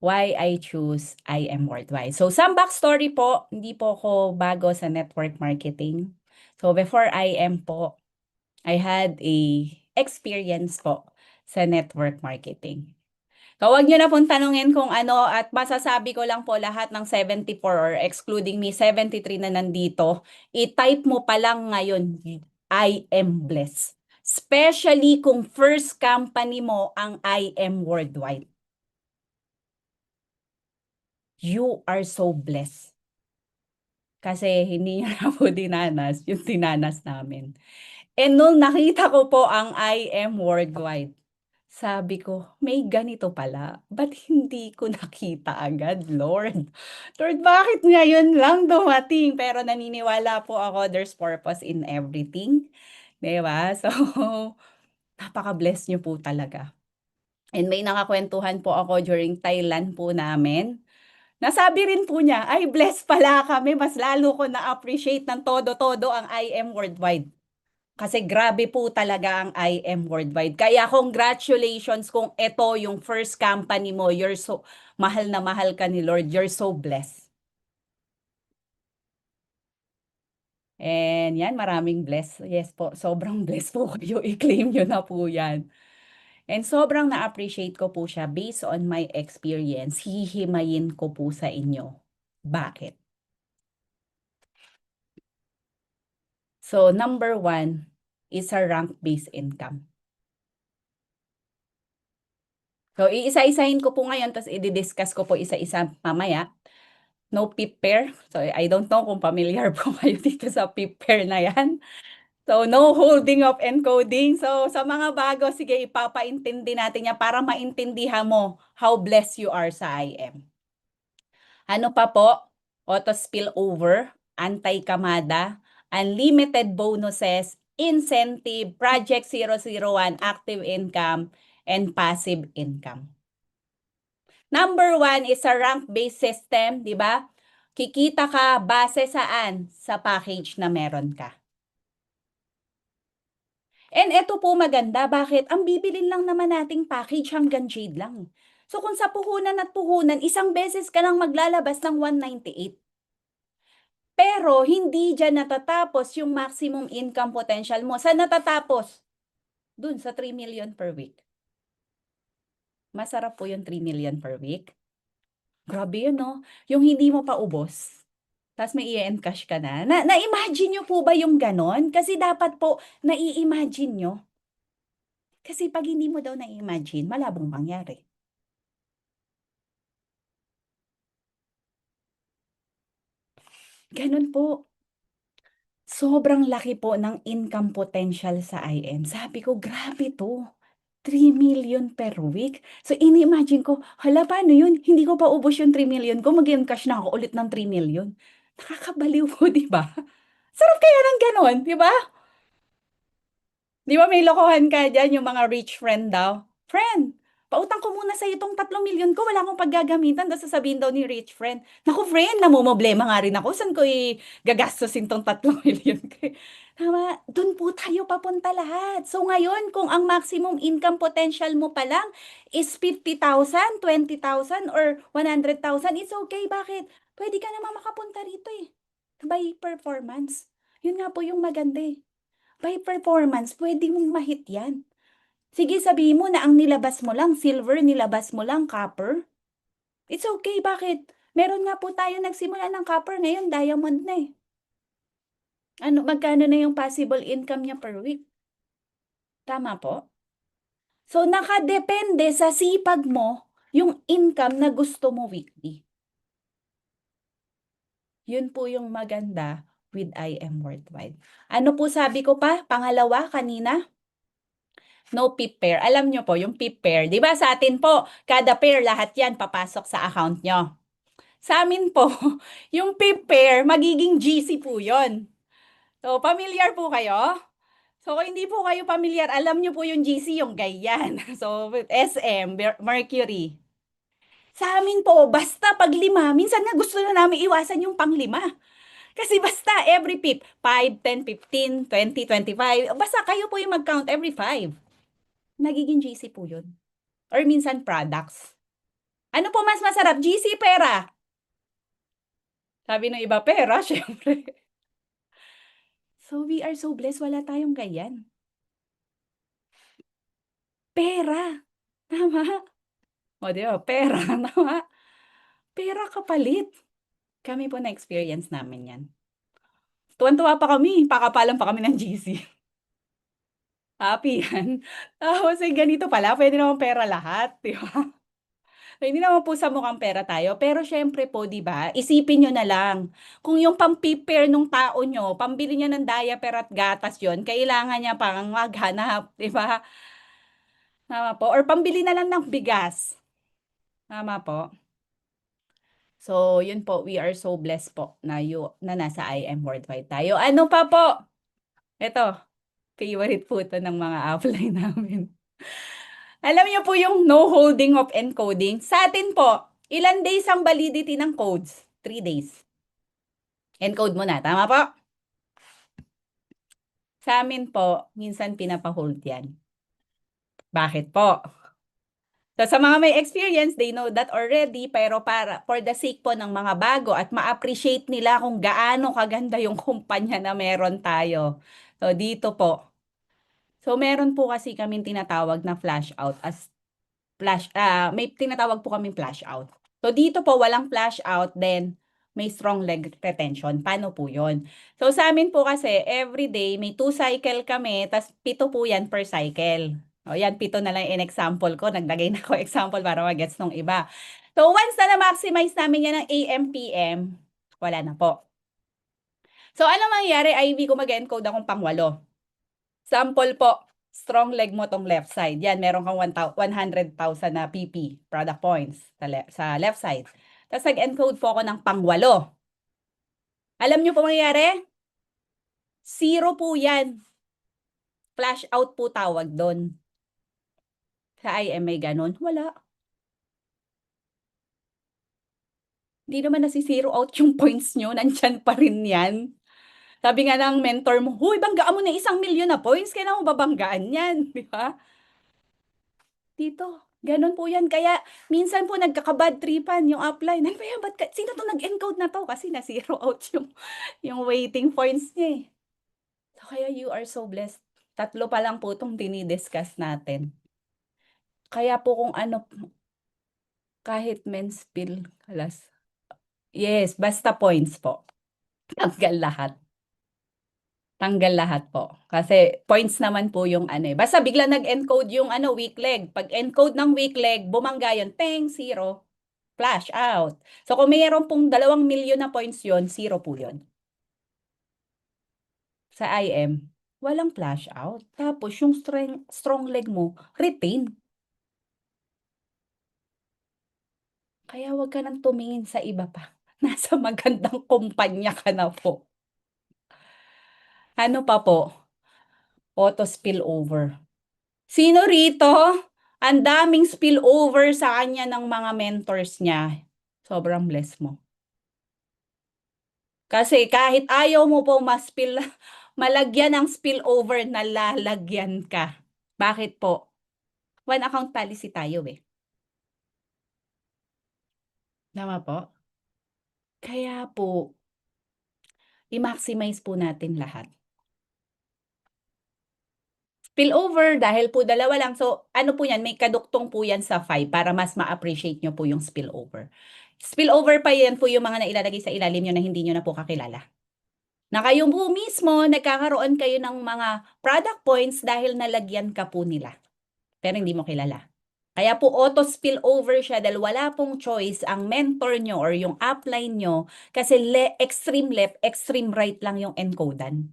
why I choose IM Worldwide. So, some backstory po, hindi po ako bago sa network marketing. So, before IM po, I had a experience po sa network marketing. Huwag niyo na pong tanungin kung ano at masasabi ko lang po lahat ng 74 or excluding me, 73 na nandito, i-type mo pa lang ngayon, I am blessed. Especially kung first company mo ang I am Worldwide. You are so blessed. Kasi hindi niya na po dinanas yung dinanas namin. And nung nakita ko po ang I am Worldwide, sabi ko, may ganito pala. Ba't hindi ko nakita agad, Lord? Lord, bakit ngayon lang dumating? Pero naniniwala po ako, there's purpose in everything. Diba? So, napaka-bless niyo po talaga. And may nakakwentuhan po ako during Thailand po namin. Nasabi rin po niya, ay blessed pala kami. Mas lalo ko na-appreciate ng todo-todo ang I am Worldwide. Kasi grabe po talaga ang IM Worldwide. Kaya congratulations kung ito yung first company mo. You're so, mahal na mahal ka ni Lord. You're so blessed. And yan, maraming bless. Yes po, sobrang blessed po kayo. I-claim nyo na po yan. And sobrang na-appreciate ko po siya based on my experience. Hihimayin ko po sa inyo. Bakit? So, number 1 is a rank-based income. So, iisa-isahin ko po ngayon, tapos i-discuss ko po isa-isa mamaya. No PIP pair. So, I don't know kung familiar po kayo dito sa PIP pair na yan. So, no holding of encoding. So, sa mga bago, sige, ipapaintindi natin yan para maintindihan mo how blessed you are sa IM. Ano pa po? Auto spillover, anti-kamada, unlimited bonuses, incentive, Project 001, active income, and passive income. Number 1 is a rank-based system, di ba? Kikita ka base saan? Sa package na meron ka. And ito po maganda, bakit? Ang bibilin lang naman nating package hanggang Jade lang. So kung sa puhunan at puhunan, isang beses ka lang maglalabas ng 198. Pero hindi dyan natatapos yung maximum income potential mo. Saan natatapos? Dun sa 3 million per week. Masarap po yung 3 million per week. Grabe yun 'no, yung hindi mo pa ubos, ta's may i-e-encash ka na. Na-imagine niyo po ba yung gano'n? Kasi dapat po nai-imagine niyo. Kasi 'pag hindi mo daw na-i-imagine, malabong mangyari. Gano'n po. Sobrang laki po ng income potential sa IM. Sabi ko, "Grabe 'to, 3 million per week." So ini-imagine ko, hala paano 'yun, hindi ko pa ubos yung 3 million ko, mag-e-encash na ako ulit ng 3 million. Nakakabaliw po, 'di ba? Sarap kaya ng gano'n, 'di ba? 'Di ba may lokohan ka diyan, yung mga rich friend daw, "Friend, pautang ko muna sa'yo 'tong 3 million ko, wala akong paggagamitan." Tapos sasabihin daw ni rich friend, "Naku friend, namomroblema nga rin ako, saan ko gagastusin 'tong 3 million ko, eh." Tama, dun po tayo papunta lahat. So ngayon kung ang maximum income potential mo pa lang is 50,000, 20,000 or 100,000, it's okay. Bakit? Puwede ka namang makapunta rito, eh, by performance. Yun nga po yung maganda, eh. By performance puwede mong ma-hit 'yan. Sige sabihin mo na ang nilabas mo lang silver, nilabas mo lang copper, it's okay, bakit? Meron nga po tayong nagsimula ng copper ngayon diamond na, eh. Ano magkano na yung possible income niya per week, tama po? So nakadepende sa sipag mo yung income na gusto mo weekly. Yun po yung maganda with IM Worldwide. Ano po sabi ko pa, pangalawa kanina? No PIP pair. Alam niyo po yung PIP pair, 'di ba sa atin po, kada pair lahat 'yan papasok sa account niyo. Sa amin po, yung PIP pair magiging GC po 'yon. So, pamilyar po kayo? So, kung hindi po kayo pamilyar, alam niyo po yung GC, yung ganyan. So, SM, Mercury. Sa amin po, basta pag 5, minsan nga gusto na namin iwasan yung pang-5. Kasi basta every PIP, 5, 10, 15, 20, 25, basta kayo po yung mag-count every 5. Nagiging GC po 'yun. Or minsan products. Ano po mas masarap, GC, pera? Sabi ng iba, pera siyempre. So, we are so blessed wala tayong ganyan. Pera, tama. Oh, 'di ba, pera, tama. Pera kapalit. Kami po na-experience namin 'yan. Tuwang-tuwa pa kami, pakapalan pa kami ng GC. Happy 'yan. Tapos, eh, ganito pala puwede namang pera lahat, 'di ba? Hindi naman po sa mukhang pera tayo, pero siyempre po 'di ba, isipin niyo na lang, kung yung pam-prepare nung tao niyo, pambili niya ng diaper at gatas yon, kailangan niya pang maghanap, 'di ba? Tama po, or pambili na lang ng bigas, tama po? So yun po, we are so blessed po na nasa IM Worldwide tayo. Ano pa po? Eto, favorite po 'to ng mga upline namin. Alam niyo po yung no holding of encoding? Sa'tin po, ilan days ang validity ng codes? 3 days. Encode mo na, tama po? Sa'min po, minsan pinapa-hold 'yan. Bakit po? So, sa mga may experience, they know that already, pero para for the sake po ng mga bago at ma-appreciate nila kung gaano kaganda yung kumpanya na meron tayo. So, dito po. So, meron po kasi kaming tinatawag na flash out as may tinatawag po kaming flash out. So, dito po walang flash out, then may strong leg retention. Paano po yun? So, sa amin po kasi everyday may 2 cycle kami, tas 7 po yan per cycle. O yan, 7 na lang in example ko. Naglagay na ako example para magets nung iba. So, once na na-maximize namin yan ng AM, PM, wala na po. So, ano mangyayari? IV ko mag-encode akong pang-8. Sample po, strong leg mo tong left side. Yan, meron kang 100,000 na PP, product points, sa left side. Tapos nag-encode po ako ng pang-8. Alam niyo po mangyayari? 0 po yan. Flash out po tawag doon. Sa IM may ganun? Wala. Hindi naman nasi-zero out yung points nyo. Nandyan pa rin yan. Sabi nga ng mentor mo, huy, banggaan mo na 1 million na points. Kailan mo babanggaan yan? Di ba? Dito, gano'n po 'yan. Kaya minsan po nagkaka-bad tripan yung upline. Ano ba 'yan, sino 'to nag-encode na 'to? Kasi na-zero out yung waiting points niya, eh. So, kaya you are so blessed. Tatlo pa lang po 'tong dini-discuss natin. Kaya po Kahit men's bill, alas. Yes, basta points po. Tanggal lahat. Tanggal lahat po. Kasi points naman po yung ano eh. Basta bigla nag-encode yung ano, weak leg. Pag encode ng weak leg, bumangga yun, peng, zero. Flash out. So kung mayroon pong 2 milyon na points yun, zero po yun. Sa IM, walang flash out. Tapos yung strong leg mo, retain. Kaya wag ka nang tumingin sa iba pa. Nasa magandang kumpanya ka na po. Ano pa po? Auto spillover. Sino rito? Ang daming spillover sa kanya ng mga mentors niya. Sobrang bless mo. Kasi kahit ayaw mo po malagyan ng spillover, nalalagyan ka. Bakit po? One account policy tayo eh. Tama po? Kaya po, i-maximize po natin lahat. Spillover, dahil po dalawa lang. So, ano po yan, may kaduktong po yan sa 5 para mas ma-appreciate nyo po yung spillover. Spillover pa yan po yung mga nailalagay sa ilalim nyo na hindi nyo na po kakilala. Na kayo po mismo, nagkakaroon kayo ng mga product points dahil nalagyan ka po nila. Pero hindi mo kilala. Kaya po auto spillover siya dahil wala pong choice ang mentor nyo or yung upline nyo kasi extreme left, extreme right lang yung encodan.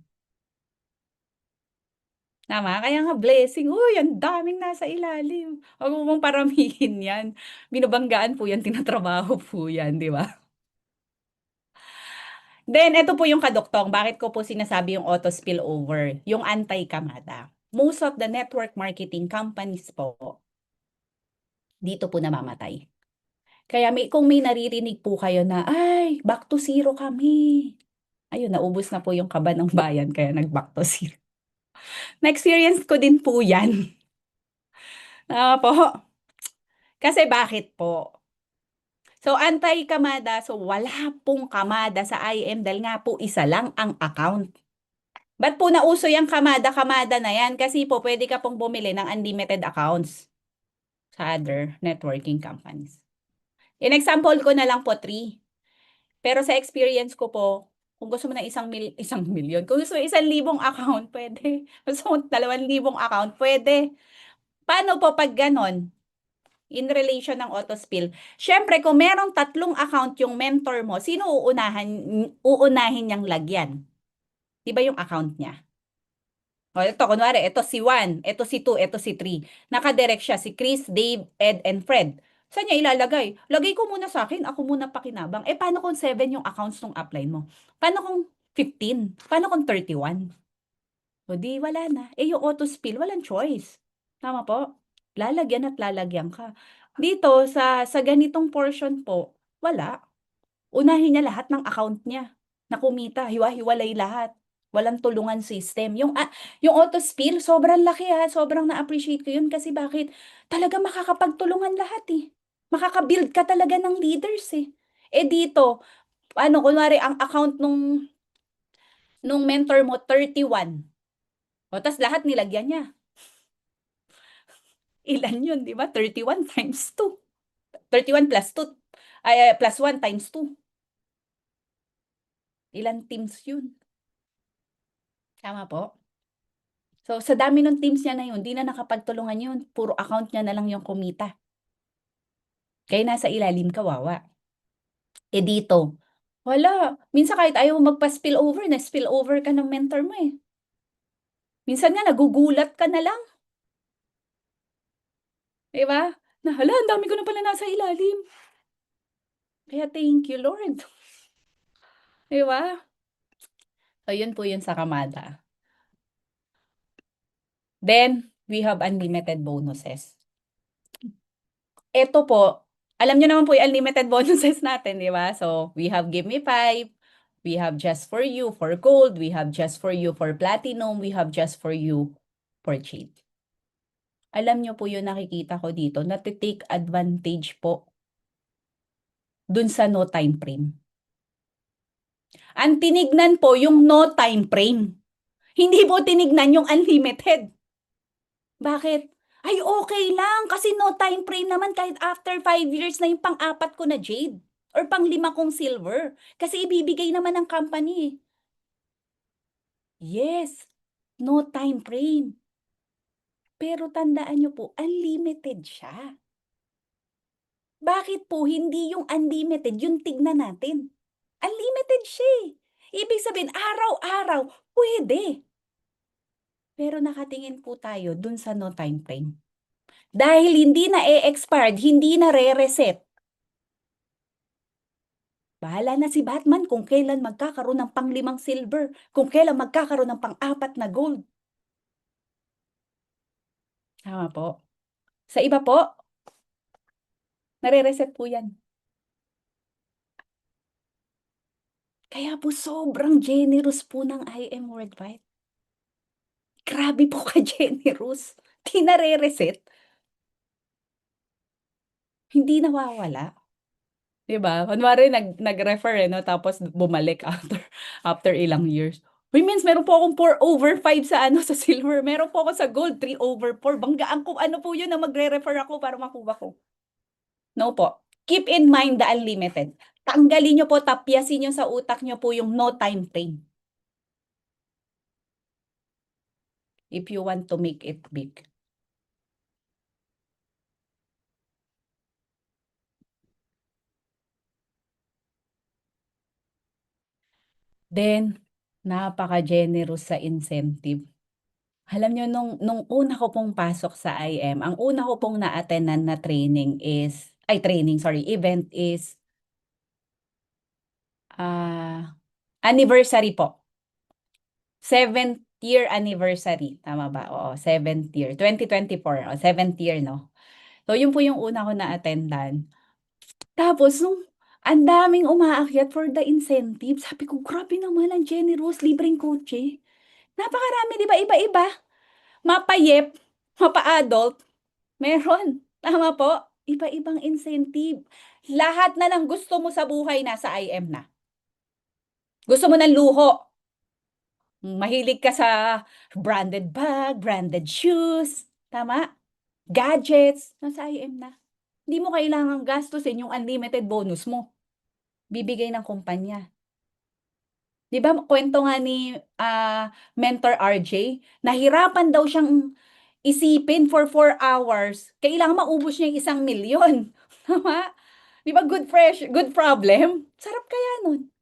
Tama? Kaya nga blessing. Uy, ang daming nasa ilalim. Huwag mo mong paramihin yan. Binabanggaan po yan, tinatrabaho po yan, di ba? Then, ito po yung kaduktong. Bakit ko po sinasabi yung auto spillover? Yung anti-Kamada. Most of the network marketing companies po, dito po namamatay. Kaya kung may naririnig po kayo na, ay, back to zero kami. Ayun, naubos na po yung kaba ng bayan, kaya nag-back to zero. Na-experience ko din po yan. Po. Kasi bakit po? So, anti-Kamada, so wala pong Kamada sa IM dahil nga po isa lang ang account. Ba't po nauso yung Kamada-Kamada na yan? Kasi po pwede ka pong bumili ng unlimited accounts sa other networking companies. In example ko na lang po 3. Pero sa experience ko po, kung gusto mo ng isang milyon, kung gusto mo 1,000 account, pwede. Gusto mo 2,000 account, pwede. Paano po pag ganon? In relation ng auto spill. Siyempre, kung merong 3 account yung mentor mo, sino uunahin niyang lagyan? Di ba yung account niya? O, ito, kunwari, ito si 1, ito si 2, ito si 3. Nakadirect siya, si Chris, Dave, Ed, and Fred. Saan niya ilalagay? Lagay ko muna sa akin, ako muna pakinabang. Eh, paano kung 7 yung accounts ng upline mo? Paano kung 15? Paano kung 31? O di, wala na. Eh, yung auto spill, walang choice. Tama po? Lalagyan at lalagyan ka. Dito, sa ganitong portion po, wala. Unahin niya lahat ng account niya na kumita, hiwa-hiwalay lahat. Walang tulungan system. Yung auto spill, sobrang laki ha. Sobrang na-appreciate ko yun kasi bakit? Talaga makakapagtulungan lahat eh. Makaka-build ka talaga ng leaders eh. Eh dito, kunwari ang account nung mentor mo, 31. O, tas lahat nilagyan niya. Ilan yun, di ba? 31 times 2. 31 plus 2. Plus 1 times 2. Ilan teams yun? Tama po? So, sa dami ng teams niya na yun, di na nakapagtulungan yun. Puro account niya na lang yung kumita. Kaya nasa ilalim kawawa. Eh dito, wala. Minsan kahit ayaw mo magpa-spill over, na-spill over ka ng mentor mo eh. Minsan nga, nagugulat ka na lang. Diba? Na, hala, ang dami ko na pala nasa ilalim. Kaya thank you, Lord. Diba? So, yun po yun sa Kamada. Then, we have unlimited bonuses. Ito po, alam nyo naman po yung unlimited bonuses natin, di ba? So, we have Give Me 5, we have Just For You for Gold, we have Just For You for Platinum, we have Just For You for Jade. Alam nyo po yung nakikita ko dito, na-take advantage po dun sa no time frame. Ang tinignan po yung no time frame. Hindi po tinignan yung unlimited. Bakit? Ay, okay lang kasi no time frame naman kahit after 5 years na yung pang-apat ko na jade or pang-lima kong silver. Kasi ibibigay naman ng company. Yes, no time frame. Pero tandaan nyo po, unlimited siya. Bakit po hindi yung unlimited yung tignan natin? Unlimited siya eh. Ibig sabihin, araw-araw, pwede. Pero nakatingin po tayo dun sa no time frame. Dahil hindi na e-expired, hindi na re-reset. Bahala na si Batman kung kailan magkakaroon ng pang-limang silver, kung kailan magkakaroon ng pang-apat na gold. Tama po. Sa iba po, nare-reset po yan. Kaya po sobrang generous po ng IM Worldwide. Grabe po ka-generous. Di nare-reset, hindi nawawala. 'Di ba? Kunwari nag-refer, eh, 'no, tapos bumalik after ilang years. Uy, means meron po akong 4/5 sa ano, sa silver. Meron po ako sa gold, 3/4. Banggaan ko ano po yun na magre-refer ako para makuha ko. No po. Keep in mind the unlimited. Tanggalin niyo po, tapyasin niyo sa utak niyo po yung no time frame if you want to make it big. Then, napaka-generous sa incentive. Alam niyo nung una ko pong pasok sa IM, ang una ko pong na-attendan na training is training, sorry, event is, anniversary po. 7th year anniversary, tama ba? Oo, 7th year, 2024, 7th year 'no. So yun po yung una ko na-attendan. Tapos nung ang daming umaakyat for the incentive, sabi ko, "Grabe naman ang generous, libreng kotse." Napakarami 'di ba, iba-iba, mapa-YEP, mapa-adult. Meron, tama po. Iba-ibang incentive. Lahat na ng gusto mo sa buhay nasa IM na. Gusto mo ng luho, mahilig ka sa branded bag, branded shoes, tama? Gadgets, nasa IM na. Hindi mo kailangang gastusin yung unlimited bonus mo. Bibigay ng kumpanya. 'Di ba kwento nga ni Mentor RJ, nahirapan daw siyang isipin for 4 hours, kailangan maubos niya yung 1,000,000. Tama? 'Di ba good problem? Sarap kaya nun.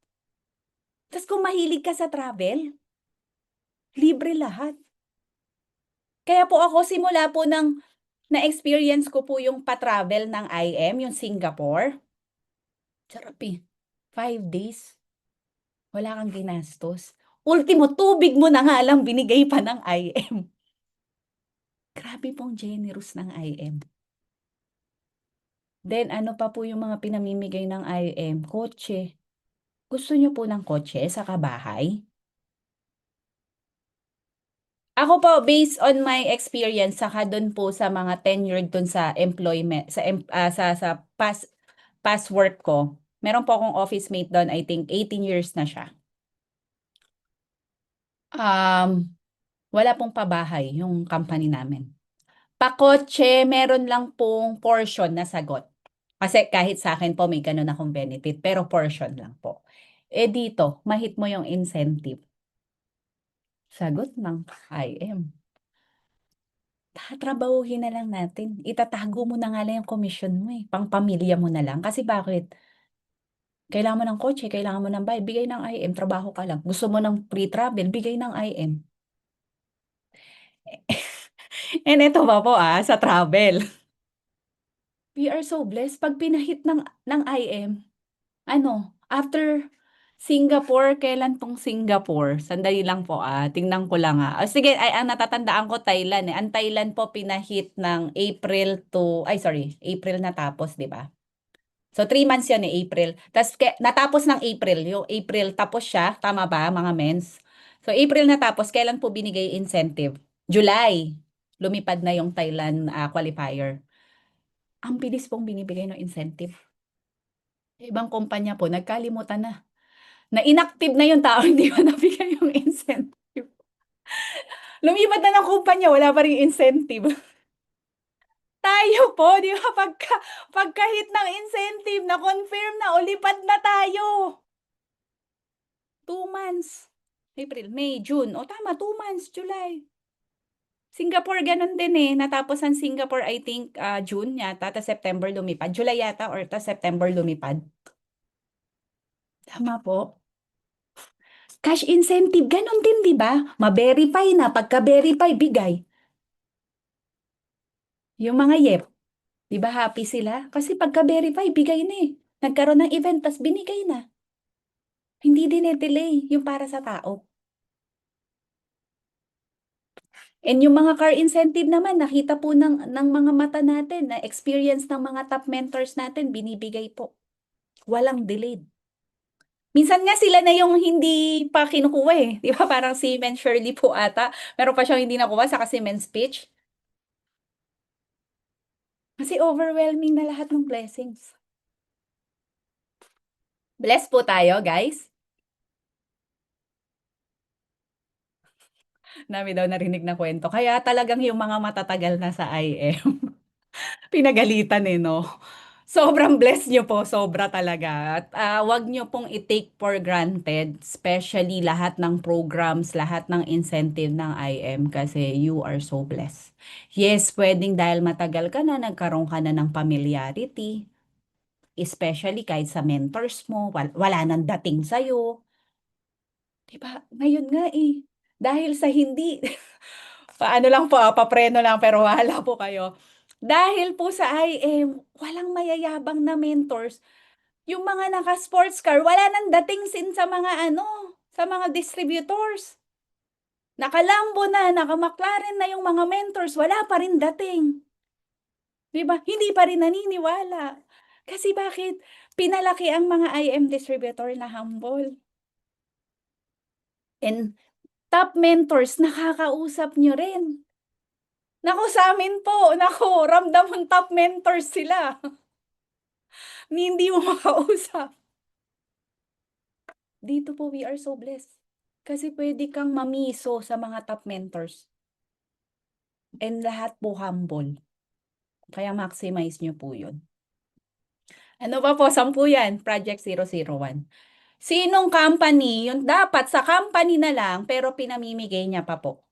Tas kung mahilig ka sa travel, libre lahat. Kaya po ako simula po ng na-experience ko po yung pa-travel ng IM, yung Singapore, sarap, eh. 5 days, wala kang ginastos. Ultimo tubig mo na nga lang binigay pa ng IM. Grabe pong generous ng IM. Then ano pa po yung mga pinamimigay ng IM, kotse. Gusto niyo po ng kotse saka bahay? Ako po, based on my experience, saka dun po sa mga tenured dun sa employment, sa past work ko, meron po akong office mate doon, I think 18 years na siya. Wala pong pabahay yung company namin. Pakotse, meron lang pong portion na sagot. Kasi kahit sa akin po may ganun akong benefit, pero portion lang po. Eh dito, mahit mo yung incentive. Sagot ng IM. Tatrabahuhin na lang natin. Itatago mo na nga lang yung commission mo eh. Pangpamilya mo na lang. Kasi bakit? Kailangan mo ng kotse, kailangan mo ng bahay, bigay ng IM, trabaho ka lang. Gusto mo ng free travel, bigay ng IM. And ito pa po sa travel. We are so blessed. Pag pinahit ng IM, after Singapore, kailan tong Singapore? Sandali lang po tingnan ko lang sige, ang natatandaan ko Thailand eh. Ang Thailand po pinahit ng April to, April natapos, di ba? So 3 months yun eh, April. Tapos natapos ng April, yung April tapos siya, tama ba mga mens? So April natapos, kailan po binigay incentive? July. Lumipad na yung Thailand qualifier. Ang bilis pong binibigay ng incentive. Ibang kumpanya po, nagkalimutan na. Na inactive na yung tao, hindi pa nabigay yung incentive. Lumipat na ng kumpanya, wala pa ring incentive. tayo po, di ba, pagka-hit ng incentive, na-confirm na, o lipad na tayo. 2 months. April, May, June. O tama, 2 months, July. Singapore ganun din eh. Natapos ang Singapore, I think, June yata, ta September lumipad. July yata or ta September lumipad. Tama po. Cash incentive, ganun din, di ba? Ma-verify na, pagka-verify, bigay. Yung mga YEP, di ba happy sila? Kasi pagka-verify, bigay na eh. Nagkaroon ng event, tas binigay na. Hindi din delay yung para sa tao. And yung mga car incentive naman, nakita po ng mga mata natin, na experience ng mga top mentors natin, binibigay po. Walang delayed. Minsan nga sila na yung hindi pa kinukuha eh. Di ba parang si Men Shirley po ata. Meron pa siyang hindi nakuha sa kasi men's speech. Kasi overwhelming na lahat ng blessings. Bless po tayo, guys. Dami daw narinig na kwento. Kaya talagang yung mga matatagal na sa IM, pinagalitan eh, no? Sobrang blessed nyo po, sobra talaga. At wag nyo pong i-take for granted, especially lahat ng programs, lahat ng incentive ng IM kasi you are so blessed. Yes, pwedeng dahil matagal ka na, nagkaroon ka na ng familiarity, especially kahit sa mentors mo, wala nang dating sa'yo. Diba? Ngayon nga eh, dahil sa hindi, paano lang po, papreno lang pero wala po kayo. Dahil po sa IM, walang mayayabang na mentors. Yung mga naka-sports car, wala nang dating sin sa mga sa mga distributors. Naka-Lambo na, naka-McLaren na yung mga mentors, wala pa rin dating. 'Di ba? Hindi pa rin naniniwala. Kasi bakit? Pinalaki ang mga IM distributor na humble. And top mentors, nakakausap nyo rin. Naku, sa amin po, naku, ramdam mong top mentors sila. Hindi mo makausap. Dito po, we are so blessed. Kasi pwede kang mamiso sa mga top mentors. And lahat po humble. Kaya maximize nyo po yun. Ano ba po? 10 yan. Project 001. Sinong company, yung dapat sa company na lang, pero pinamimigay niya pa po.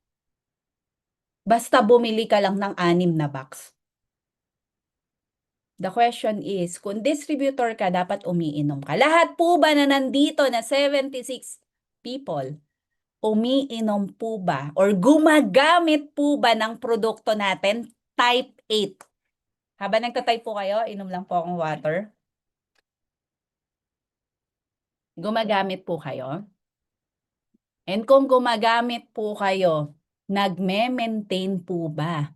Basta bumili ka lang ng 6 na box. The question is, kung distributor ka, dapat umiinom ka. Lahat po ba na nandito na 76 people, umiinom po ba or gumagamit po ba ng produkto natin? Type 8. Habang nagtatype po kayo, inom lang po akong water. Gumagamit po kayo? And kung gumagamit po kayo, nagme-maintain po ba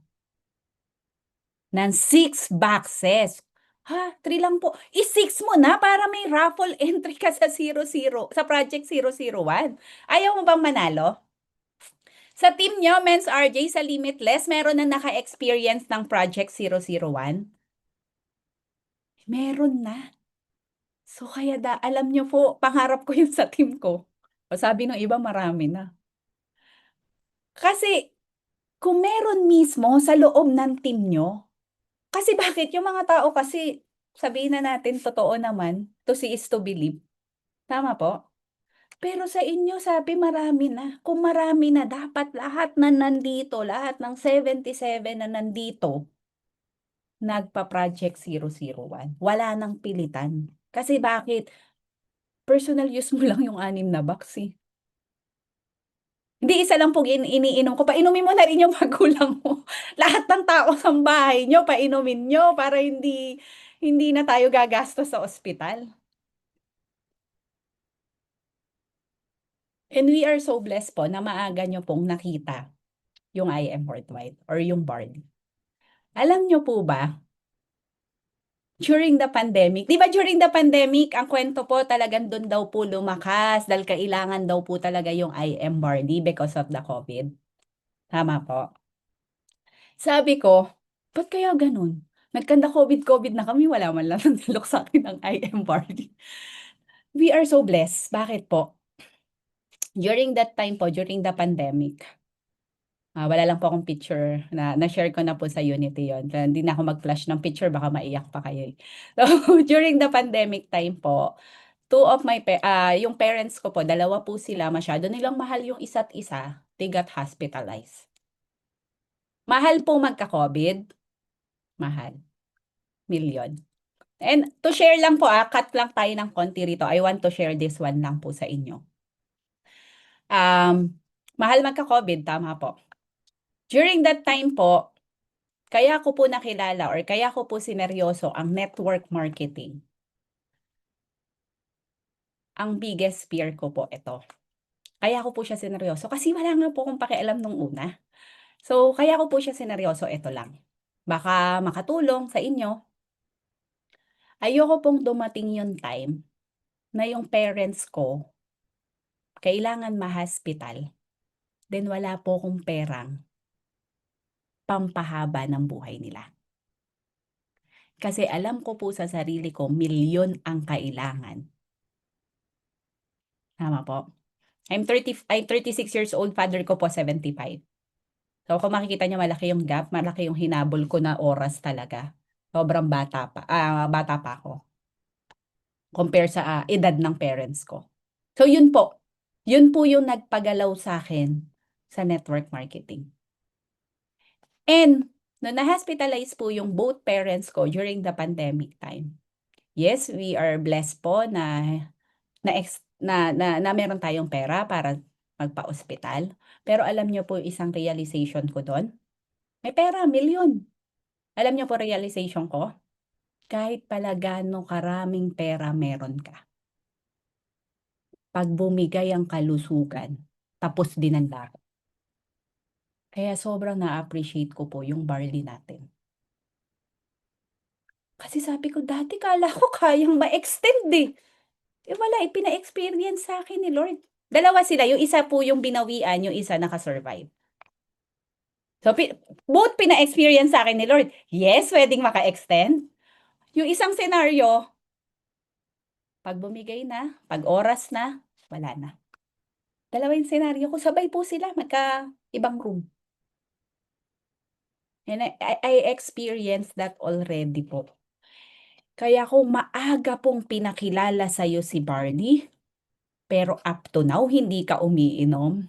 ng 6 boxes? Ha? 3 lang po. I-6 mo na para may raffle entry ka sa sa Project 001. Ayaw mo bang manalo? Sa team nyo, Men's RJ, sa Limitless, meron na naka-experience ng Project 001? Meron na. So kaya alam nyo po, pangarap ko yun sa team ko. O sabi ng iba, marami na. Kasi kung meron mismo sa loob ng team nyo, kasi bakit yung mga tao kasi, sabihin na natin, totoo naman, to see is to believe. Tama po? Pero sa inyo, sabi marami na. Kung marami na, dapat lahat na nandito, lahat ng 77 na nandito, nagpa-Project 001. Wala nang pilitan. Kasi bakit? Personal use mo lang yung 6 na box eh. Hindi isa lang po iniinom ko. Painumin mo na rin yung magulang mo. Lahat ng tao sa bahay nyo, painumin nyo para hindi na tayo gagastos sa ospital. And we are so blessed po na maaga nyo pong nakita yung IM Worldwide or yung BARD. Alam nyo po ba, during the pandemic, di ba during the pandemic, ang kwento po talagang doon daw po lumakas dahil kailangan daw po talaga yung IM BARD because of the COVID. Tama po. Sabi ko, ba't kaya ganun? Nagkanda COVID na kami, wala man lang nalok sa akin ng IM party. We are so blessed. Bakit po? During that time po, during the pandemic, Wala lang po akong picture na-share ko na po sa Unity yon. Kaya hindi na ako mag-flash ng picture, baka maiyak pa kayo, eh. So, during the pandemic time po, yung parents ko po, dalawa po sila, masyado nilang mahal yung isa't isa. They got hospitalized. Mahal po magka-COVID. Mahal. Million. And to share lang po, cut lang tayo ng konti rito. I want to share this one lang po sa inyo. Mahal magka-COVID, tama po. During that time po, kaya ko po nakilala or kaya ko po sineryoso ang network marketing. Ang biggest fear ko po ito. Kaya ko po siya sineryoso kasi wala nga po akong pakialam nung una. So, kaya ko po siya sineryoso, ito lang. Baka makatulong sa inyo. Ayoko pong dumating yung time na yung parents ko kailangan ma-hospital, then wala po akong perang pampahaba ng buhay nila. Kasi alam ko po sa sarili ko, milyon ang kailangan. Tama po. I'm 36 years old, father ko po 75. So kung makikita niyo malaki yung gap, malaki yung hinabol ko na oras talaga. Sobrang bata pa ako compare sa edad ng parents ko. So yun po. Yun po yung nagpagalaw sa akin sa network marketing. And nung na-hospitalize po yung both parents ko during the pandemic time. Yes, we are blessed po na meron tayong pera para magpa-ospital. Pero alam niyo po isang realization ko doon? May pera, milyon. Alam niyo po realization ko? Kahit pala gaano karaming pera meron ka. Pag bumigay ang kalusugan, tapos din ang lahat. Kaya sobrang na-appreciate ko po yung barley natin. Kasi sabi ko, dati kala ko kayang ma-extend eh. Wala, ipina-experience sa akin ni Lord. Dalawa sila, yung isa po yung binawian, yung isa nakasurvive. So, both pina-experience sa akin ni Lord. Yes, pwedeng maka-extend. Yung isang senaryo, pag bumigay na, pag oras na, wala na. Dalawa yung senaryo ko, sabay po sila, magka-ibang room. And I experienced that already po. Kaya kung maaga pong pinakilala sa'yo si Barney, pero up to now, hindi ka umiinom,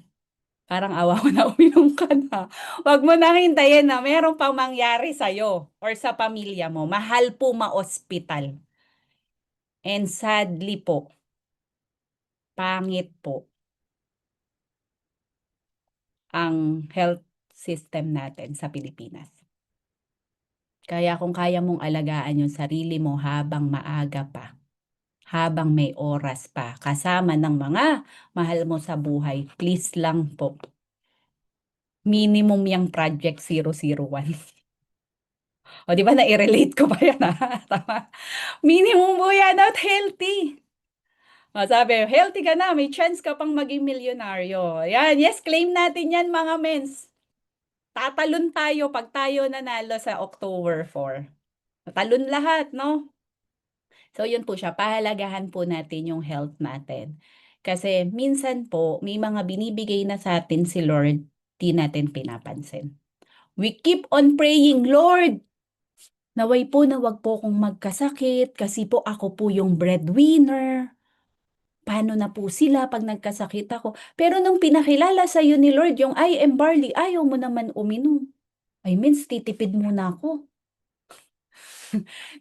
parang awa mo na uminom ka na. Huwag mo nang hintayin na meron pang mangyari sa'yo or sa pamilya mo. Mahal po ma-ospital. And sadly po, pangit po ang health system natin sa Pilipinas. Kaya kung kaya mong alagaan yung sarili mo habang maaga pa, habang may oras pa, kasama ng mga mahal mo sa buhay, please lang po. Minimum yung Project 001. O, di ba na-relate ko pa yan, ha? Tama. Minimum po yan at healthy. O, sabi, healthy ka na, may chance ka pang maging milyonaryo. Yan, yes, claim natin yan mga mens. Tatalon tayo pag tayo nanalo sa October 4. Talon lahat, no? So, yun po siya. Pahalagahan po natin yung health natin. Kasi minsan po, may mga binibigay na sa atin si Lord, di natin pinapansin. We keep on praying, Lord, naway po na wag po akong magkasakit kasi po ako po yung breadwinner. Paano na po sila pag nagkasakit ako? Pero nung pinakilala sa iyo ni Lord yung I am barley, ayaw mo naman uminom. I means, titipid muna ako.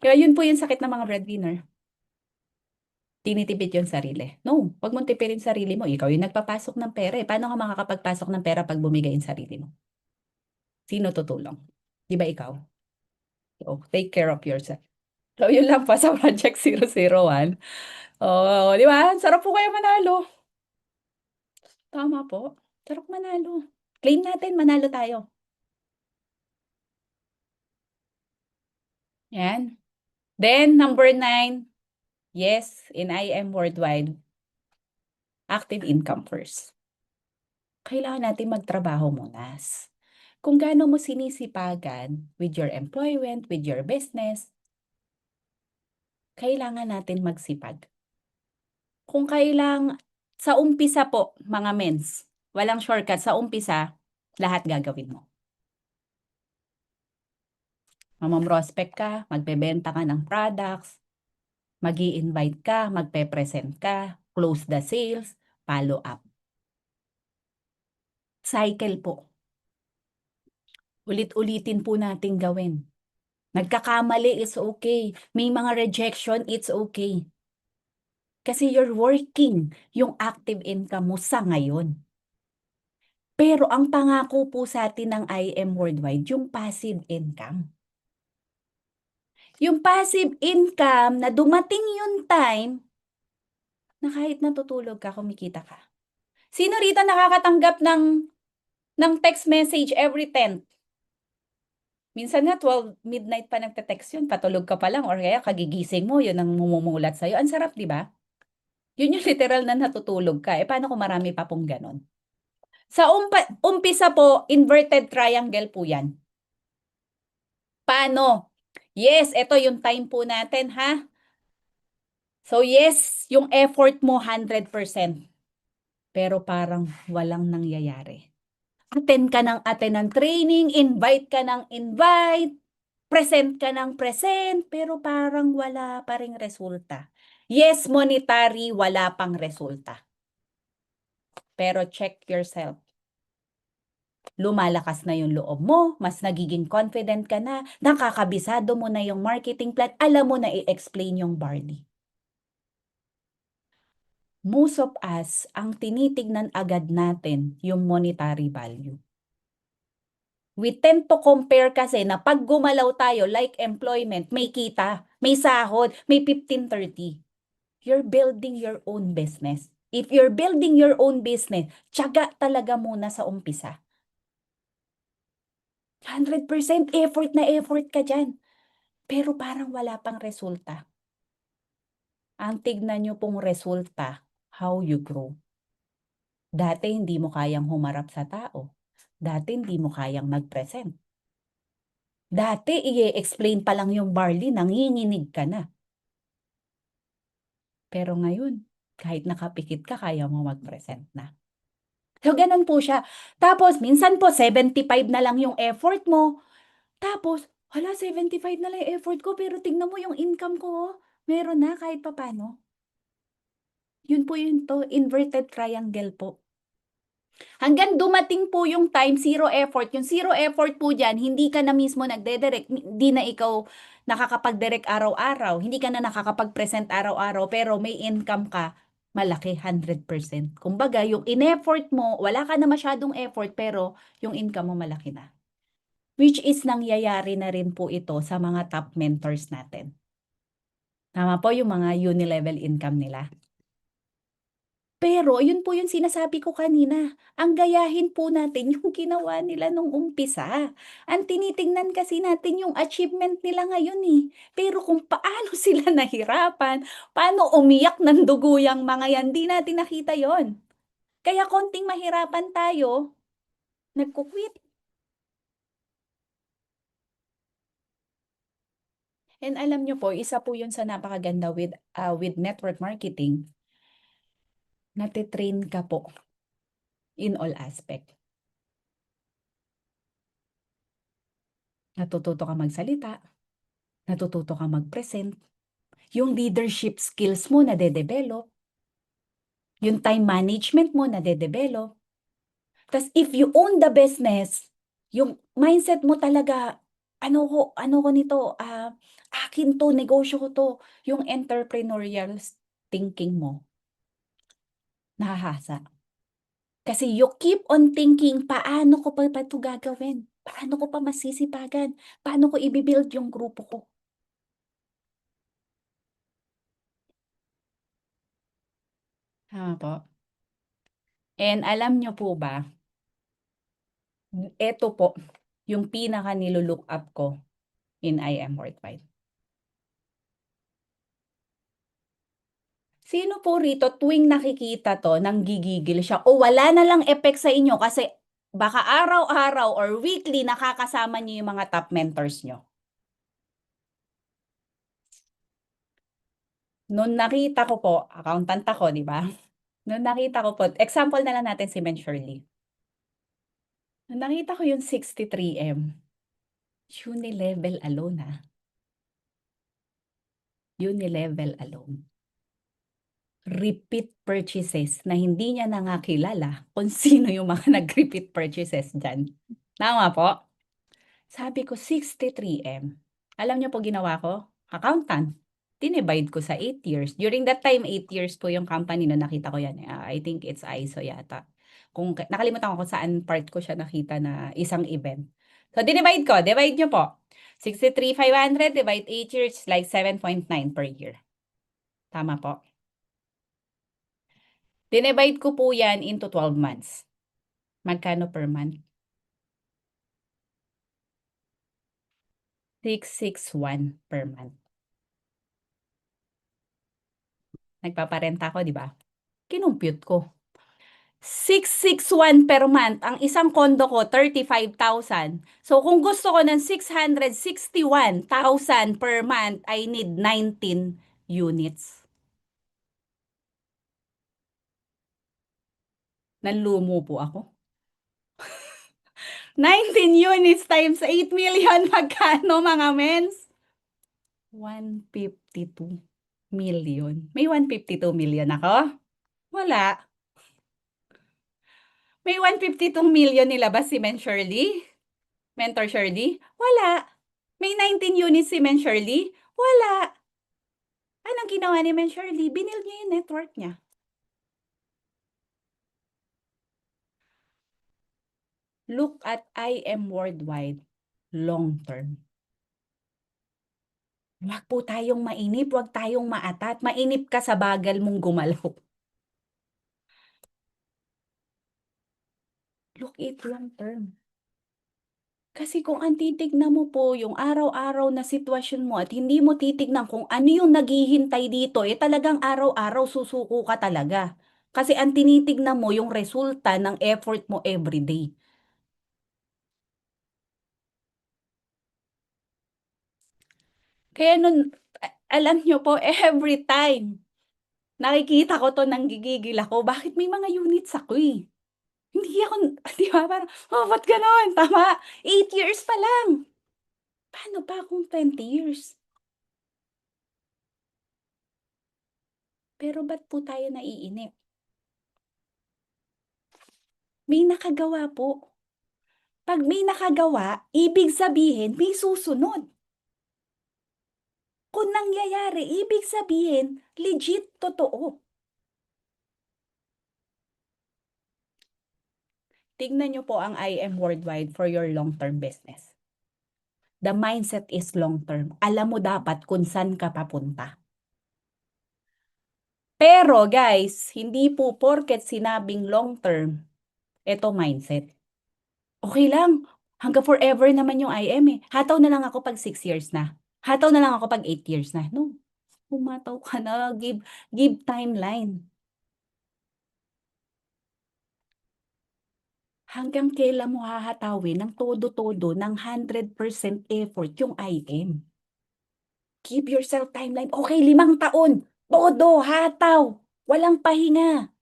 Kaya yun po yung sakit ng mga breadwinner. Tinitipid yung sarili. No, wag mong tipirin sarili mo. Ikaw yung nagpapasok ng pera eh. Paano ka makakapagpasok ng pera pag bumigay yung sarili mo? Sino tutulong? Di ba ikaw? So, take care of yourself. So, yun lang pa sa Project 001. Oh, di ba? Sarap po kayo manalo. Tama po. Sarap manalo. Claim natin, manalo tayo. Yan. Then, number 9, yes, in IM Worldwide, active income first. Kailangan natin magtrabaho muna. Kung gaano mo sinisipagan with your employment, with your business, kailangan natin magsipag. Kung sa umpisa po, mga mens, walang shortcut sa umpisa, Lahat gagawin mo. Mamamrospect ka, magbebenta ka ng products, mag-i-invite ka, magpe-present ka, close the sales, follow up. Cycle po. Ulit-ulitin po nating gawin. Nagkakamali, it's okay. May mga rejection, it's okay. Kasi you're working yung active income mo sa ngayon. Pero ang pangako po sa atin ng IM Worldwide, yung passive income. Yung passive income na dumating yung time na kahit natutulog ka, kumikita ka. Sino rito nakakatanggap ng text message every 10th? Minsan nga 12 midnight pa nagte-text yun, patulog ka pa lang or kaya kagigising mo, yun ang mumumulat sa'yo. Ang sarap, di ba? Yun yung literal na natutulog ka. Paano kung marami pa pong ganon? Sa umpisa po, inverted triangle po yan. Paano? Yes, ito yung time po natin, ha? So yes, yung effort mo 100%. Pero parang walang nangyayari. Attend ka ng attend ng training, invite ka ng invite, present ka ng present, pero parang wala pa ring resulta. Yes, monetary, wala pang resulta. Pero check yourself. Lumalakas na yung loob mo, mas nagiging confident ka na, nakakabisado mo na yung marketing plan, alam mo na i-explain yung Barney. Most of us, ang tinitignan agad natin yung monetary value. We tend to compare kasi na pag gumalaw tayo, like employment, may kita, may sahod, may 15-30. You're building your own business. If you're building your own business, tiyaga talaga muna sa umpisa. 100% effort ka dyan. Pero parang wala pang resulta. Ang tignan nyo pong resulta, how you grow. Dati hindi mo kayang humarap sa tao. Dati hindi mo kayang mag-present. Dati i-explain pa lang yung Barley, nanginginig ka na. Pero ngayon, kahit nakapikit ka, kaya mo mag-present na. So, ganun po siya. Tapos, minsan po, 75 na lang yung effort mo. Tapos, hala, 75 na lang yung effort ko, pero tignan mo yung income ko, oh. Meron na kahit papano. Yun po yun to, inverted triangle po. Hanggang dumating po yung time, zero effort. Yung zero effort po dyan, hindi ka na mismo nagde-direct, hindi na ikaw nakakapag-direct araw-araw, hindi ka na nakakapag-present araw-araw, pero may income ka, malaki, 100%. Kumbaga, yung in-effort mo, wala ka na masyadong effort, pero yung income mo malaki na. Which is nangyayari na rin po ito sa mga top mentors natin. Tama po yung mga uni-level income nila. Pero yun po yung sinasabi ko kanina, ang gayahin po natin yung ginawa nila nung umpisa. Ang tinitingnan kasi natin yung achievement nila ngayon eh. Pero kung paano sila nahirapan, paano umiyak ng dugo yung mga yan, di natin nakita yon. Kaya konting mahirapan tayo, nagkukwit. And alam nyo po, isa po yun sa napakaganda with network marketing, natitrain ka po in all aspect. Natututo ka magsalita, natututo ka mag-present, yung leadership skills mo nade-develop, yung time management mo nade-develop. Tapos if you own the business, yung mindset mo talaga, ano ko nito, akin to, negosyo ko to, yung entrepreneurial thinking mo, nahahasa. Kasi you keep on thinking, paano ko pa ito gagawin? Paano ko pa masisipagan? Paano ko i-build yung grupo ko? Tama po. And alam nyo po ba, eto po, yung pinaka nilulook up ko in IM Worldwide. Sino po rito tuwing nakikita to, nanggigigil siya o wala na lang effect sa inyo kasi baka araw-araw or weekly nakakasama niyo yung mga top mentors nyo? Noon nakita ko po, accountant ako, di ba? Noon nakita ko po, example na lang natin si Ma'am Shirley. Nung nakita ko yung 63M, Unilevel alone, Unilevel alone. Repeat purchases na hindi niya na nga kilala kung sino yung mga nag-repeat purchases diyan. Tama po? Sabi ko 63M. Alam niyo po ginawa ko? Accountant. Dinivide ko sa 8 years. During that time, 8 years po yung company na nakita ko yan. I think it's ISO yata. Kung nakalimutan ko kung saan part ko siya nakita na isang event. So, dinivide ko. Divide niyo po. 63,500 divide 8 years like 7.9 per year. Tama po. Dinivide ko po yan into 12 months. Magkano per month? 661 per month. Nagpaparenta ako, di ba? Kinumpute ko. 661 per month. Ang isang kondo ko, 35,000. So, kung gusto ko ng 661,000 per month, I need 19 units. Nanlumo po ako. 19 units times 8 million. Magkano mga mens? 152 million. May 152 million ako? Wala. May 152 million nilabas si Men Shirley? Mentor Shirley? Wala. May 19 units si Men Shirley? Wala. Anong ginawa ni Men Shirley? Binuild niya yung network niya. Look at IM Worldwide long term. Huwag po tayong mainip, huwag tayong maatat. Mainip ka sa bagal mong gumalaw. Look it long term. Kasi kung ang titignan mo po yung araw-araw na sitwasyon mo at hindi mo titignan kung ano yung naghihintay dito, eh talagang araw-araw susuko ka talaga. Kasi ang tinitignan mo yung resulta ng effort mo everyday. Kaya nun, alam nyo po, every time nakikita ko to nanggigigil ako, bakit may mga units ako eh. Hindi ako, di ba, parang, oh, ba't ganon? Tama, 8 years pa lang. Paano pa kung 20 years? Pero ba't po tayo naiinip? May nakagawa po. Pag may nakagawa, ibig sabihin may susunod. Kung nangyayari, ibig sabihin legit totoo. Tignan nyo po ang IM Worldwide for your long-term business. The mindset is long-term. Alam mo dapat kung saan ka papunta. Pero guys, hindi po porket sinabing long-term, ito mindset. Okay lang. Hanggang forever naman yung IM eh. Hataw na lang ako pag 6 years na. Hataw na lang ako pag 8 years na. No. Humataw ka na. Give timeline. Hanggang kailan mo hahatawin ng todo-todo ng 100% effort yung IM? Give yourself timeline. Okay, 5 taon. Todo, hataw. Walang pahinga.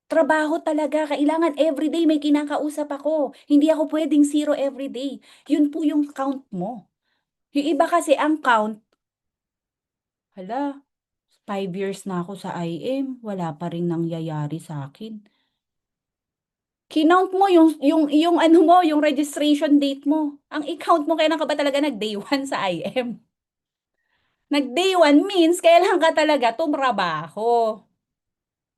Trabaho talaga. Kailangan everyday may kinakausap ako. Hindi ako pwedeng zero everyday. Yun po yung count mo. Yung iba kasi ang count, hala, 5 years na ako sa IM, wala pa rin nangyayari sa akin. Kinount mo yung ano mo, yung registration date mo. Ang i-count mo, kailan ka ba talaga nag-day 1 sa IM? Nag-day 1 means kailan ka talaga tumrabaho.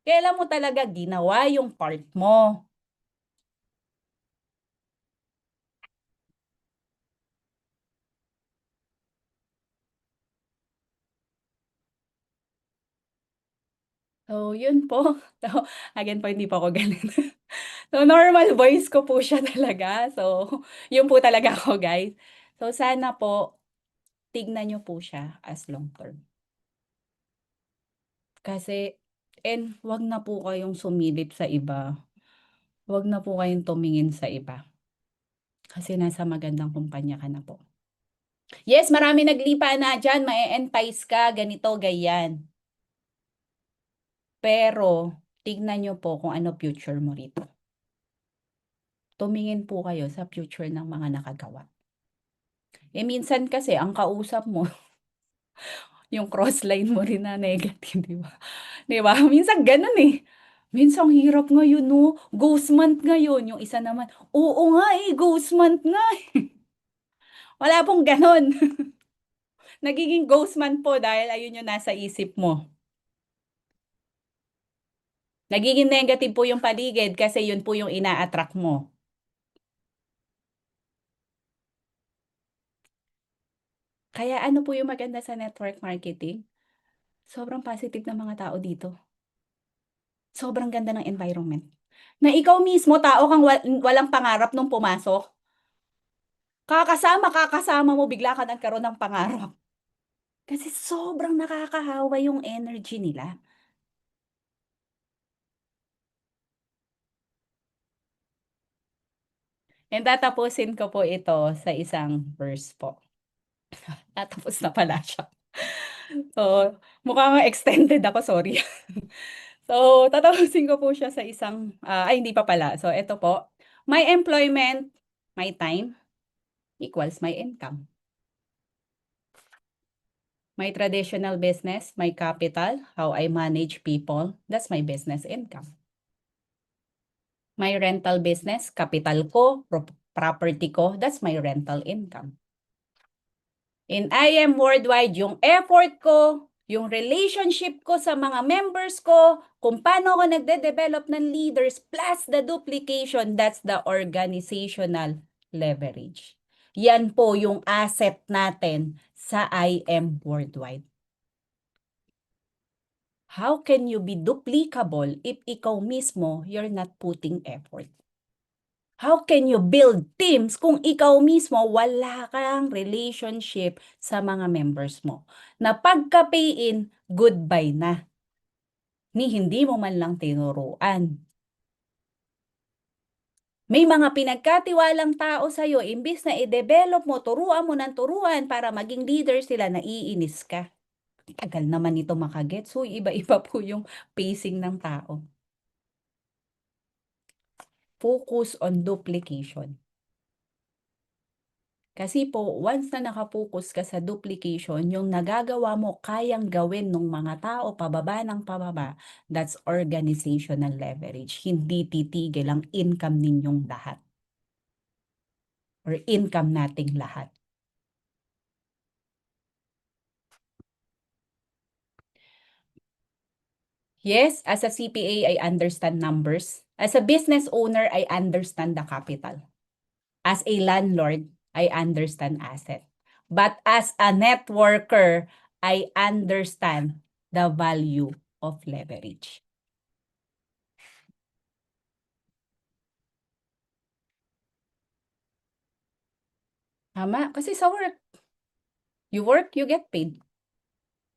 Kailan mo talaga ginawa yung part mo. So, yun po. So, again po, hindi po ako ganun. So, normal voice ko po siya talaga. So, yun po talaga ako, guys. So, sana po, tignan nyo po siya as long term. Kasi, and wag na po kayong sumilip sa iba. Wag na po kayong tumingin sa iba. Kasi nasa magandang kumpanya ka na po. Yes, marami naglipa na dyan. Mae-entice ka, ganito, ganyan. Pero, tignan nyo po kung ano future mo rito. tumingin po kayo sa future ng mga nakagawa. Minsan kasi ang kausap mo yung crossline mo rin na negative, 'di ba? 'Di ba? Minsan gano'n, eh. Minsan ang hirap ngayon 'no, ghost month ngayon, yung isa naman, "Oo nga, eh, ghost month nga." Wala pong gano'n. Nagiging ghost month po dahil ayun yung nasa isip mo. Nagiging negative po yung paligid kasi yun po yung ina-attract mo. Kaya ano po yung maganda sa network marketing, sobrang positive ng mga tao dito. Sobrang ganda ng environment. Na ikaw mismo tao kang walang pangarap nung pumasok, kakasama mo bigla ka nagkaroon ng pangarap. Kasi sobrang nakakahawa yung energy nila. And tatapusin ko po ito sa isang verse po. Tatapos na pala siya. So, mukhang extended ako, sorry. So, tatapusin ko po siya sa isang, ay hindi pa pala. So, eto po. My employment, my time, equals my income. My traditional business, my capital, how I manage people, that's my business income. My rental business, capital ko, property ko, that's my rental income. In I Am Worldwide, yung effort ko, yung relationship ko sa mga members ko, kung paano ako nagde-develop ng leaders, plus the duplication, that's the organizational leverage. Yan po yung asset natin sa I Am Worldwide. How can you be duplicable if ikaw mismo, you're not putting effort? How can you build teams kung ikaw mismo wala kang relationship sa mga members mo? Na pagka-pay-in, goodbye na. Ni hindi mo man lang tinuruan. May mga pinagkatiwalang tao sa'yo, imbis na i-develop mo, turuan mo ng turuan para maging leader sila, naiinis ka. Tagal naman ito makagets. So, iba-iba po yung pacing ng tao. Focus on duplication. Kasi po, once na nakapokus ka sa duplication, yung nagagawa mo kayang gawin ng mga tao pababa ng pababa, that's organizational leverage. Hindi titigil ang income ninyong lahat or income nating lahat. Yes, as a CPA, I understand numbers. As a business owner, I understand the capital. As a landlord, I understand asset. But as a networker, I understand the value of leverage. Tama, kasi sa work, you get paid.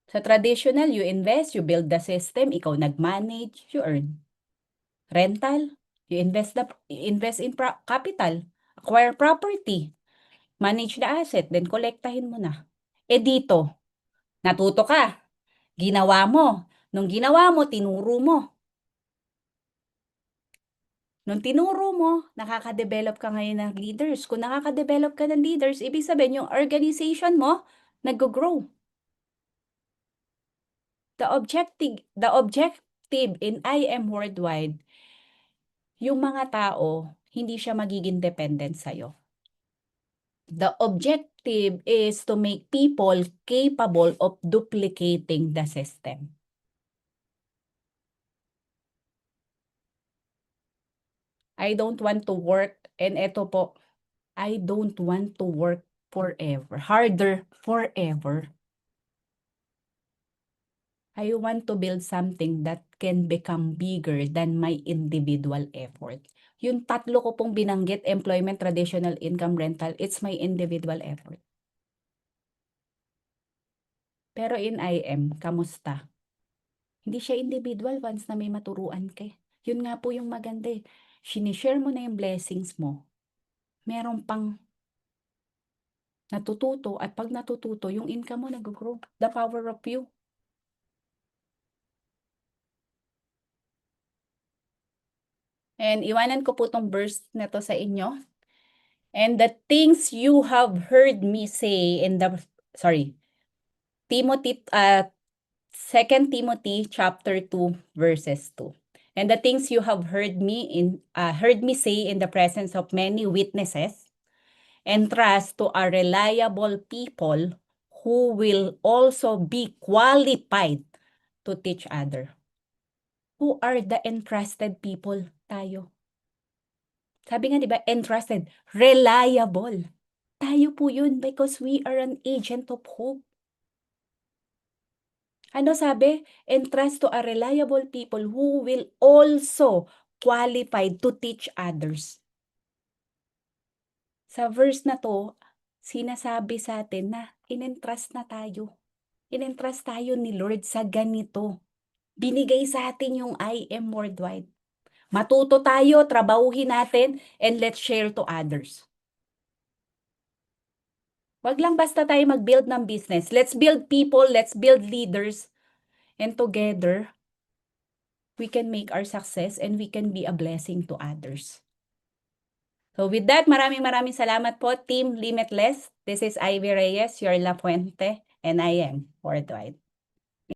Sa traditional, you invest, you build the system, ikaw nag-manage, you earn. Rental, you invest in capital, acquire property, manage the asset, then kolektahin mo na. Dito, natuto ka, ginawa mo. Nung ginawa mo, tinuro mo. Nung tinuro mo, nakaka-develop ka ngayon ng leaders. Kung nakaka-develop ka ng leaders, ibig sabihin yung organization mo, nag-grow. The objective in I Am Worldwide, yung mga tao, hindi siya magiging dependent sa'yo. The objective is to make people capable of duplicating the system. I don't want to work, and eto po, I don't want to work forever, harder forever. I want to build something that can become bigger than my individual effort. Yung tatlo ko pong binanggit, employment, traditional income, rental, it's my individual effort. Pero in IM, kamusta? Hindi siya individual once na may maturuan ka. Yun nga po yung maganda eh. Sinishare mo na yung blessings mo. Meron pang natututo at pag natututo, yung income mo nag-grow. The power of you. And iwanan ko po tong verse na to sa inyo. And the things you have heard me say in the, Timothy, 2 Timothy chapter 2, verses 2. And the things you have heard me say in the presence of many witnesses, entrust to a reliable people who will also be qualified to teach other. Who are the entrusted people? Tayo. Sabi nga, di ba, entrusted, reliable. Tayo po yun because we are an agent of hope. Ano sabi? Entrust to a reliable people who will also qualified to teach others. Sa verse na to, sinasabi sa atin na in-entrust na tayo. In-entrust tayo ni Lord sa ganito. Binigay sa atin yung I am worldwide. Matuto tayo, trabahuhin natin, and let's share to others. Wag lang basta tayo mag-build ng business. Let's build people, let's build leaders, and together, we can make our success and we can be a blessing to others. So with that, maraming salamat po, Team Limitless. This is Ivy Reyes, your La Fuente, and I am worldwide.